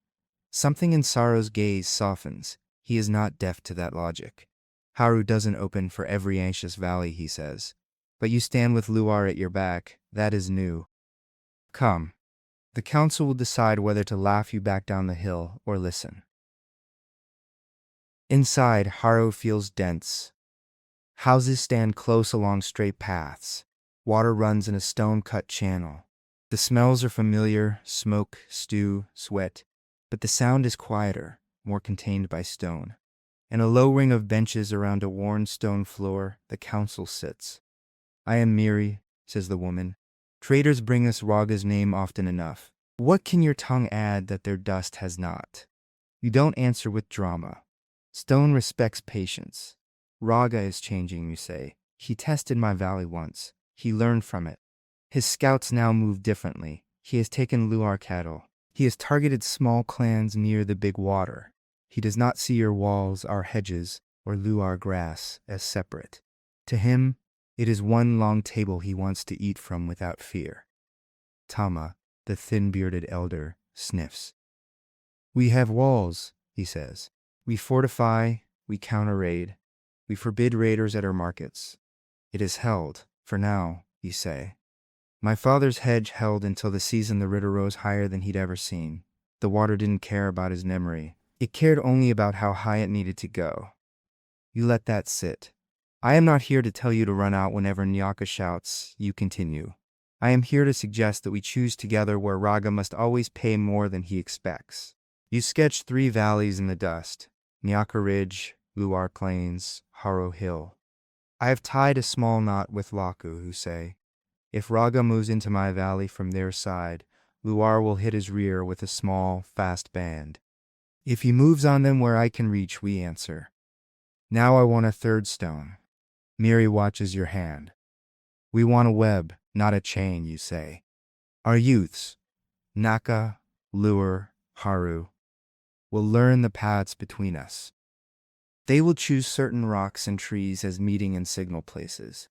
Something in Sorrow's gaze softens. He is not deaf to that logic. Haru doesn't open for every anxious valley, he says. But you stand with Luar at your back. That is new. Come. The council will decide whether to laugh you back down the hill or listen. Inside, Haru feels dense. Houses stand close along straight paths. Water runs in a stone-cut channel. The smells are familiar: smoke, stew, sweat. but the sound is quieter, more contained by stone. In a low ring of benches around a worn stone floor, the council sits. I am Miri, says the woman. Traders bring us Raga's name often enough. What can your tongue add that their dust has not? You don't answer with drama. Stone respects patience. Raga is changing, you say. He tested my valley once. He learned from it. His scouts now move differently. He has taken Luar cattle. He has targeted small clans near the big water. He does not see your walls, our hedges, or Luar grass as separate. To him, it is one long table he wants to eat from without fear. Tama, the thin-bearded elder, sniffs. We have walls, he says. We fortify, we counter-raid. We forbid raiders at our markets. It is held, for now, you say. My father's hedge held until the season the river rose higher than he'd ever seen. The water didn't care about his memory. It cared only about how high it needed to go. You let that sit. I am not here to tell you to run out whenever Nyaka shouts, you continue. I am here to suggest that we choose together where Raga must always pay more than he expects. You sketch 3 valleys in the dust, Nyaka Ridge, Luar Plains, Haro Hill. I have tied a small knot with Laku, who say, if Raga moves into my valley from their side, Luar will hit his rear with a small, fast band. If he moves on them where I can reach, we answer. Now I want a 3rd stone. Miri watches your hand. We want a web, not a chain, you say. Our youths, Naka, Luar, Haru, will learn the paths between us. They will choose certain rocks and trees as meeting and signal places.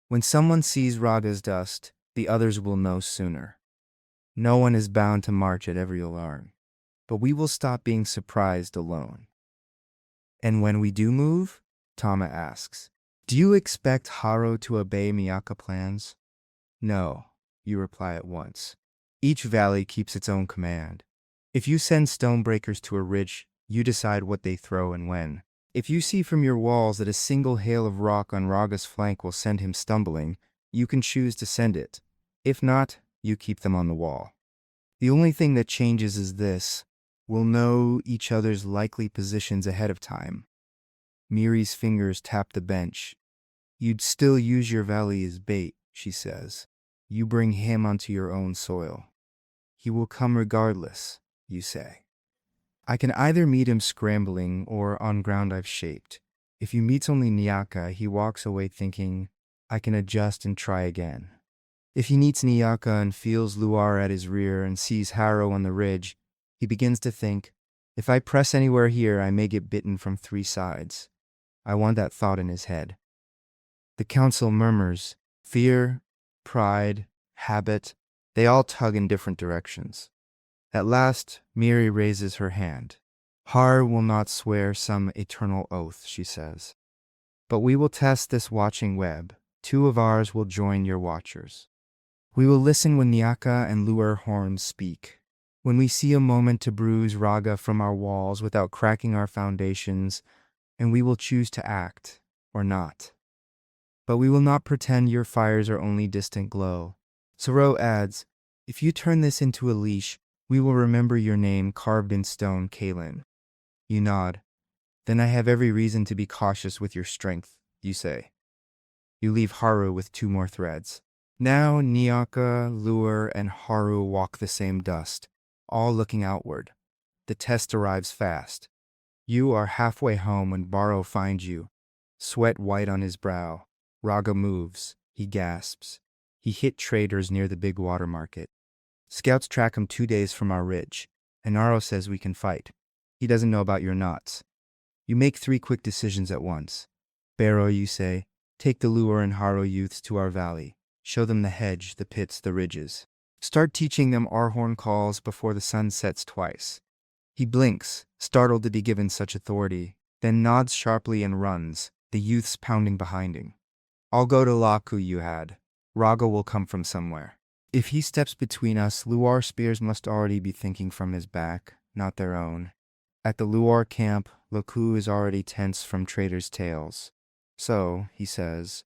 When someone sees Raga's dust, the others will know sooner. No one is bound to march at every alarm, but we will stop being surprised alone. And when we do move, Tama asks, do you expect Haro to obey Miyaka plans? No, you reply at once. Each valley keeps its own command. If you send stonebreakers to a ridge, you decide what they throw and when. If you see from your walls that a single hail of rock on Raga's flank will send him stumbling, you can choose to send it. If not, you keep them on the wall. The only thing that changes is this. We'll know each other's likely positions ahead of time. Miri's fingers tap the bench. You'd still use your valley as bait, she says. You bring him onto your own soil. He will come regardless, you say. I can either meet him scrambling or on ground I've shaped. If he meets only Nyaka, he walks away thinking, I can adjust and try again. If he meets Nyaka and feels Luar at his rear and sees Haro on the ridge, he begins to think, if I press anywhere here, I may get bitten from 3 sides. I want that thought in his head. The council murmurs. Fear, pride, habit, they all tug in different directions. At last, Miri raises her hand. Har will not swear some eternal oath, she says. But we will test this watching web. 2 of ours will join your watchers. We will listen when Nyaka and Luar horns speak. When we see a moment to bruise Raga from our walls without cracking our foundations, and we will choose to act, or not. But we will not pretend your fires are only distant glow. Soro adds, if you turn this into a leash, we will remember your name carved in stone, Kalen. You nod. Then I have every reason to be cautious with your strength, you say. You leave Haru with 2 more threads. Now Nyaka, Luar, and Haru walk the same dust, all looking outward. The test arrives fast. You are halfway home when Baro finds you, sweat white on his brow. Raga moves. He gasps. He hit traders near the big water market. Scouts track him 2 days from our ridge. Inaro says we can fight. He doesn't know about your knots. You make 3 quick decisions at once. Baro, you say, take the Luar and Haro youths to our valley. Show them the hedge, the pits, the ridges. Start teaching them our horn calls before the sun sets twice. He blinks, startled to be given such authority, then nods sharply and runs, the youths pounding behind him. I'll go to Laku, you had. Raga will come from somewhere. If he steps between us, Luar spears must already be thinking from his back, not their own. At the Luar camp, Laku is already tense from traders' tales. So, he says,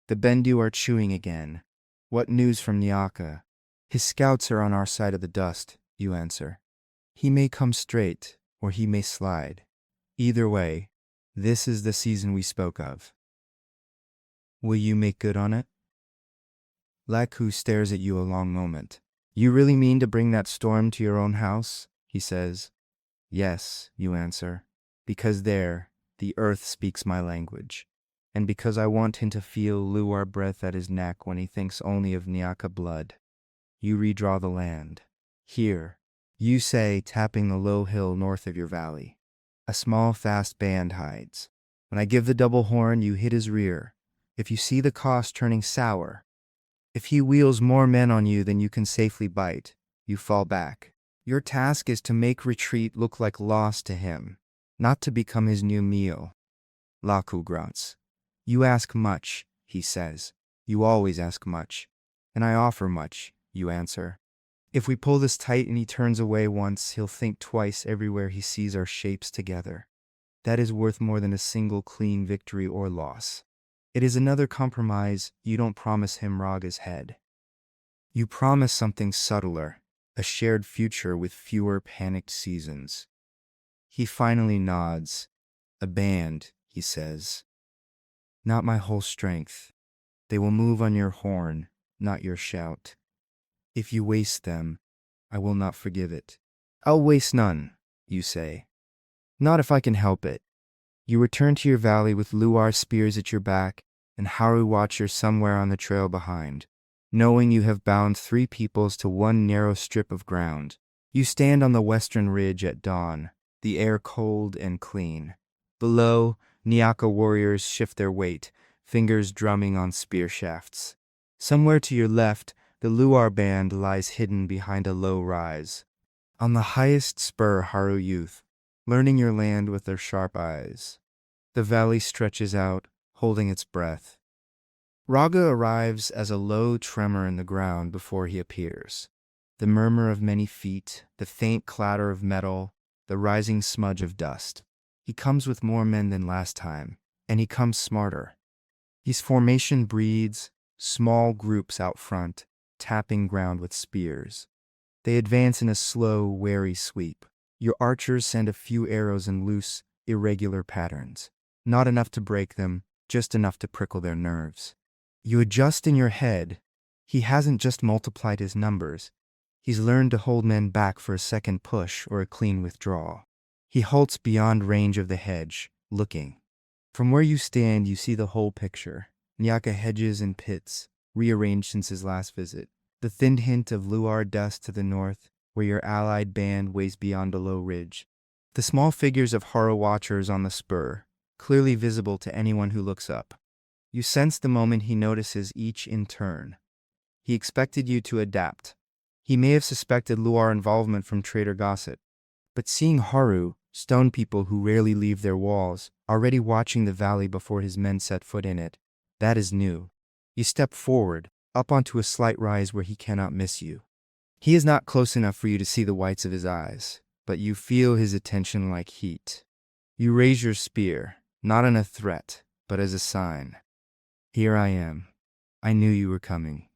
the Bendu are chewing again. What news from Nyaka? His scouts are on our side of the dust, you answer. He may come straight, or he may slide. Either way, this is the season we spoke of. Will you make good on it? Laku stares at you a long moment. You really mean to bring that storm to your own house? He says. Yes, you answer, because there, the earth speaks my language, and because I want him to feel Luar breath at his neck when he thinks only of Nyaka blood. You redraw the land. Here, you say, tapping the low hill north of your valley. A small, fast band hides. When I give the double horn, you hit his rear. If you see the cost turning sour, if he wheels more men on you than you can safely bite, you fall back. Your task is to make retreat look like loss to him, not to become his new meal. Laku grunts. You ask much, he says. You always ask much. And I offer much, you answer. If we pull this tight and he turns away once, he'll think twice everywhere he sees our shapes together. That is worth more than a single clean victory or loss. It is another compromise. You don't promise him Raga's head. You promise something subtler, a shared future with fewer panicked seasons. He finally nods. A band, he says. Not my whole strength. They will move on your horn, not your shout. If you waste them, I will not forgive it. I'll waste none, you say. Not if I can help it. You return to your valley with Luar spears at your back and Haru watchers somewhere on the trail behind, knowing you have bound 3 peoples to one narrow strip of ground. You stand on the western ridge at dawn, the air cold and clean. Below, Nyaka warriors shift their weight, fingers drumming on spear shafts. Somewhere to your left, the Luar band lies hidden behind a low rise. On the highest spur, Haru youth, learning your land with their sharp eyes. The valley stretches out, holding its breath. Raga arrives as a low tremor in the ground before he appears. The murmur of many feet, the faint clatter of metal, the rising smudge of dust. He comes with more men than last time, and he comes smarter. His formation breeds, small groups out front, tapping ground with spears. They advance in a slow, wary sweep. Your archers send a few arrows in loose, irregular patterns. Not enough to break them, just enough to prickle their nerves. You adjust in your head. He hasn't just multiplied his numbers. He's learned to hold men back for a second push or a clean withdrawal. He halts beyond range of the hedge, looking. From where you stand, you see the whole picture. Nyaka hedges and pits, rearranged since his last visit. The thin hint of Luar dust to the north, where your allied band waves beyond a low ridge. The small figures of Hara watchers on the spur, clearly visible to anyone who looks up. You sense the moment he notices each in turn. He expected you to adapt. He may have suspected Luar involvement from Trader Gossett. But seeing Haru, stone people who rarely leave their walls, already watching the valley before his men set foot in it, that is new. You step forward, up onto a slight rise where he cannot miss you. He is not close enough for you to see the whites of his eyes, but you feel his attention like heat. You raise your spear, not in a threat, but as a sign. Here I am. I knew you were coming.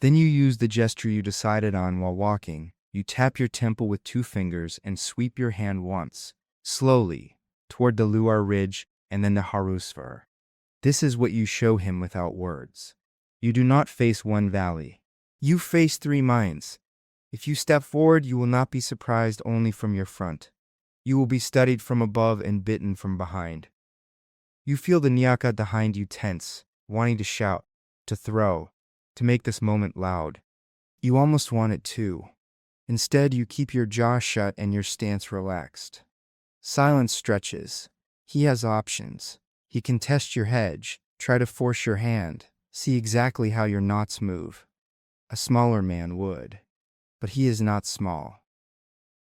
Then you use the gesture you decided on while walking. You tap your temple with 2 fingers and sweep your hand once, slowly, toward the Luar ridge and then the Haru spur. This is what you show him without words. You do not face one valley. You face 3 minds. If you step forward, you will not be surprised only from your front. You will be studied from above and bitten from behind. You feel the Nyaka behind you tense, wanting to shout, to throw, to make this moment loud. You almost want it too. Instead, you keep your jaw shut and your stance relaxed. Silence stretches. He has options. He can test your hedge, try to force your hand, see exactly how your knots move. A smaller man would. But he is not small.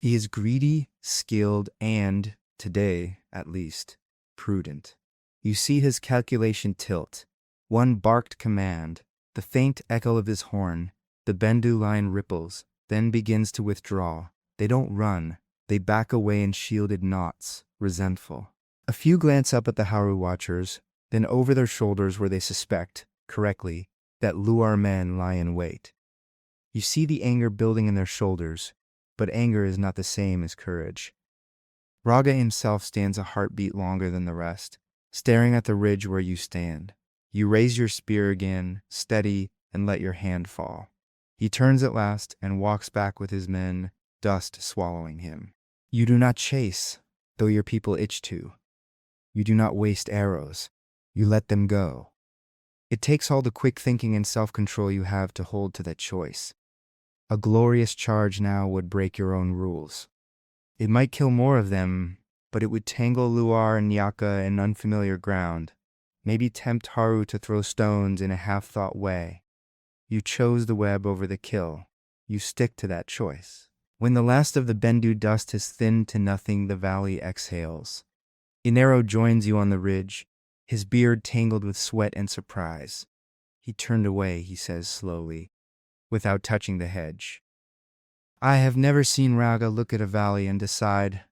He is greedy, skilled, and, today, at least, prudent. You see his calculation tilt. One barked command, the faint echo of his horn, the Bendu line ripples, then begins to withdraw. They don't run. They back away in shielded knots, resentful. A few glance up at the Haru watchers, then over their shoulders where they suspect, correctly, that Luar men lie in wait. You see the anger building in their shoulders, but anger is not the same as courage. Raga himself stands a heartbeat longer than the rest, staring at the ridge where you stand. You raise your spear again, steady, and let your hand fall. He turns at last and walks back with his men, dust swallowing him. You do not chase, though your people itch to. You do not waste arrows. You let them go. It takes all the quick thinking and self-control you have to hold to that choice. A glorious charge now would break your own rules. It might kill more of them, but it would tangle Luar and Nyaka in unfamiliar ground, maybe tempt Haru to throw stones in a half-thought way. You chose the web over the kill. You stick to that choice. When the last of the Bendu dust has thinned to nothing, the valley exhales. Inero joins you on the ridge, his beard tangled with sweat and surprise. He turned away, he says slowly, without touching the hedge. I have never seen Raga look at a valley and decide,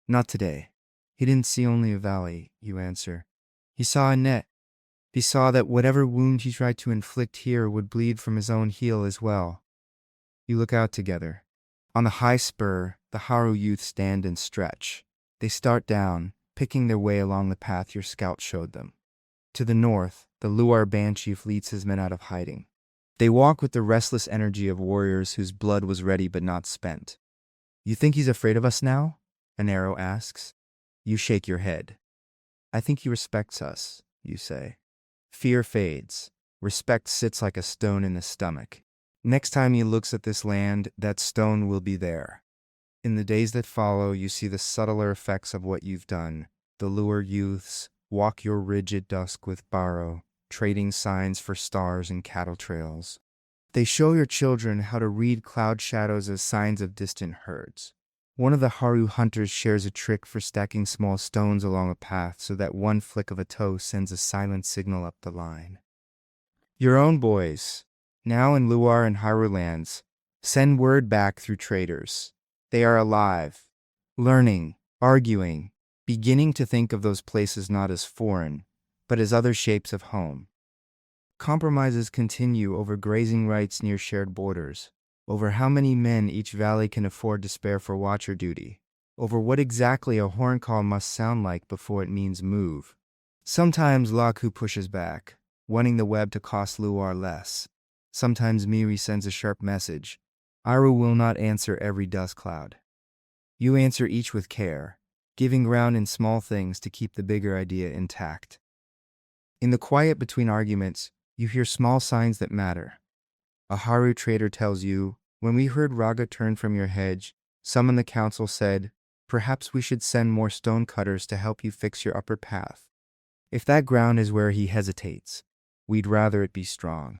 not today. He didn't see only a valley, you answer. He saw a net. He saw that whatever wound he tried to inflict here would bleed from his own heel as well. You look out together. On the high spur, the Haru youth stand and stretch. They start down, picking their way along the path your scout showed them. To the north, the Luar band chief leads his men out of hiding. They walk with the restless energy of warriors whose blood was ready but not spent. You think he's afraid of us now? Inero asks. You shake your head. I think he respects us, you say. Fear fades. Respect sits like a stone in the stomach. Next time he looks at this land, that stone will be there. In the days that follow, you see the subtler effects of what you've done. The Luar youths walk your ridge at dusk with Baro, trading signs for stars and cattle trails. They show your children how to read cloud shadows as signs of distant herds. One of the Haru hunters shares a trick for stacking small stones along a path so that one flick of a toe sends a silent signal up the line. Your own boys, now in Luar and Haru lands, send word back through traders. They are alive, learning, arguing, beginning to think of those places not as foreign, but as other shapes of home. Compromises continue over grazing rights near shared borders, over how many men each valley can afford to spare for watcher duty, over what exactly a horn call must sound like before it means move. Sometimes Laku pushes back, wanting the web to cost Luar less. Sometimes Miri sends a sharp message. Aru will not answer every dust cloud. You answer each with care, giving ground in small things to keep the bigger idea intact. In the quiet between arguments, you hear small signs that matter. A Haru trader tells you, when we heard Raga turn from your hedge, some in the council said, perhaps we should send more stone cutters to help you fix your upper path. If that ground is where he hesitates, we'd rather it be strong.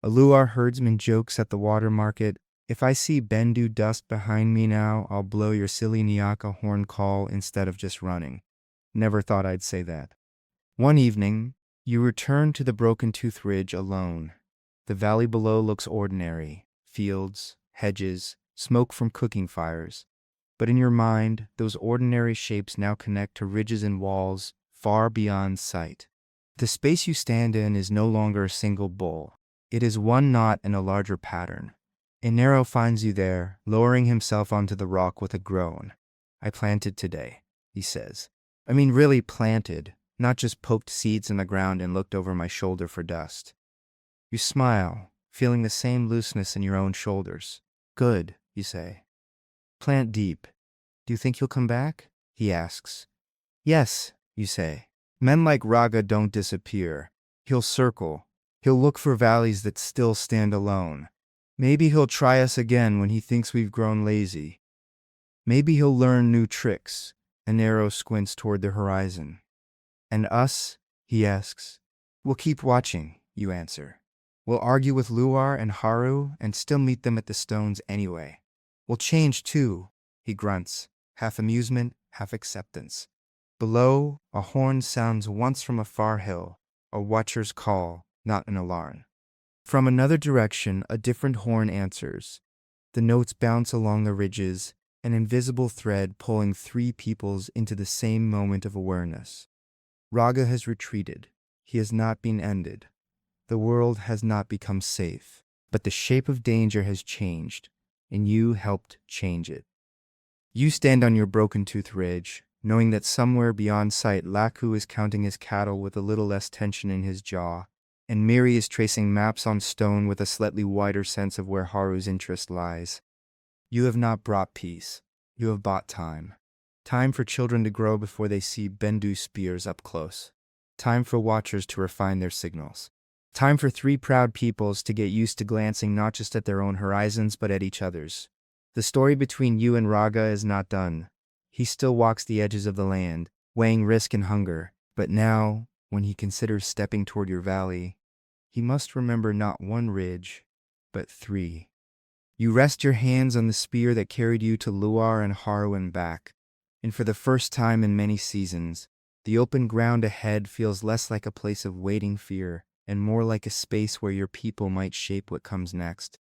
A Luar herdsman jokes at the water market, if I see Bendu dust behind me now, I'll blow your silly Nyaka horn call instead of just running. Never thought I'd say that. One evening, you return to the Broken Tooth Ridge alone. The valley below looks ordinary. Fields, hedges, smoke from cooking fires. But in your mind, those ordinary shapes now connect to ridges and walls far beyond sight. The space you stand in is no longer a single bowl. It is one knot in a larger pattern. Inero finds you there, lowering himself onto the rock with a groan. I planted today, he says. I mean really planted, not just poked seeds in the ground and looked over my shoulder for dust. You smile, feeling the same looseness in your own shoulders. Good, you say. Plant deep. Do you think he'll come back? He asks. Yes, you say. Men like Raga don't disappear. He'll circle. He'll look for valleys that still stand alone. Maybe he'll try us again when he thinks we've grown lazy. Maybe he'll learn new tricks. Inero squints toward the horizon. And us? He asks. We'll keep watching, you answer. We'll argue with Luar and Haru and still meet them at the stones anyway. We'll change too, he grunts, half amusement, half acceptance. Below, a horn sounds once from a far hill, a watcher's call, not an alarm. From another direction, a different horn answers. The notes bounce along the ridges, an invisible thread pulling three peoples into the same moment of awareness. Raga has retreated. He has not been ended. The world has not become safe, but the shape of danger has changed. and you helped change it. You stand on your broken tooth ridge, knowing that somewhere beyond sight Laku is counting his cattle with a little less tension in his jaw, and Miri is tracing maps on stone with a slightly wider sense of where Haru's interest lies. You have not brought peace. You have bought time. Time for children to grow before they see Bendu spears up close. Time for watchers to refine their signals. Time for three proud peoples to get used to glancing not just at their own horizons but at each other's. The story between you and Raga is not done. He still walks the edges of the land, weighing risk and hunger, but now, when he considers stepping toward your valley, he must remember not one ridge, but three. You rest your hands on the spear that carried you to Luar and Haru and back, and for the first time in many seasons, the open ground ahead feels less like a place of waiting fear and more like a space where your people might shape what comes next.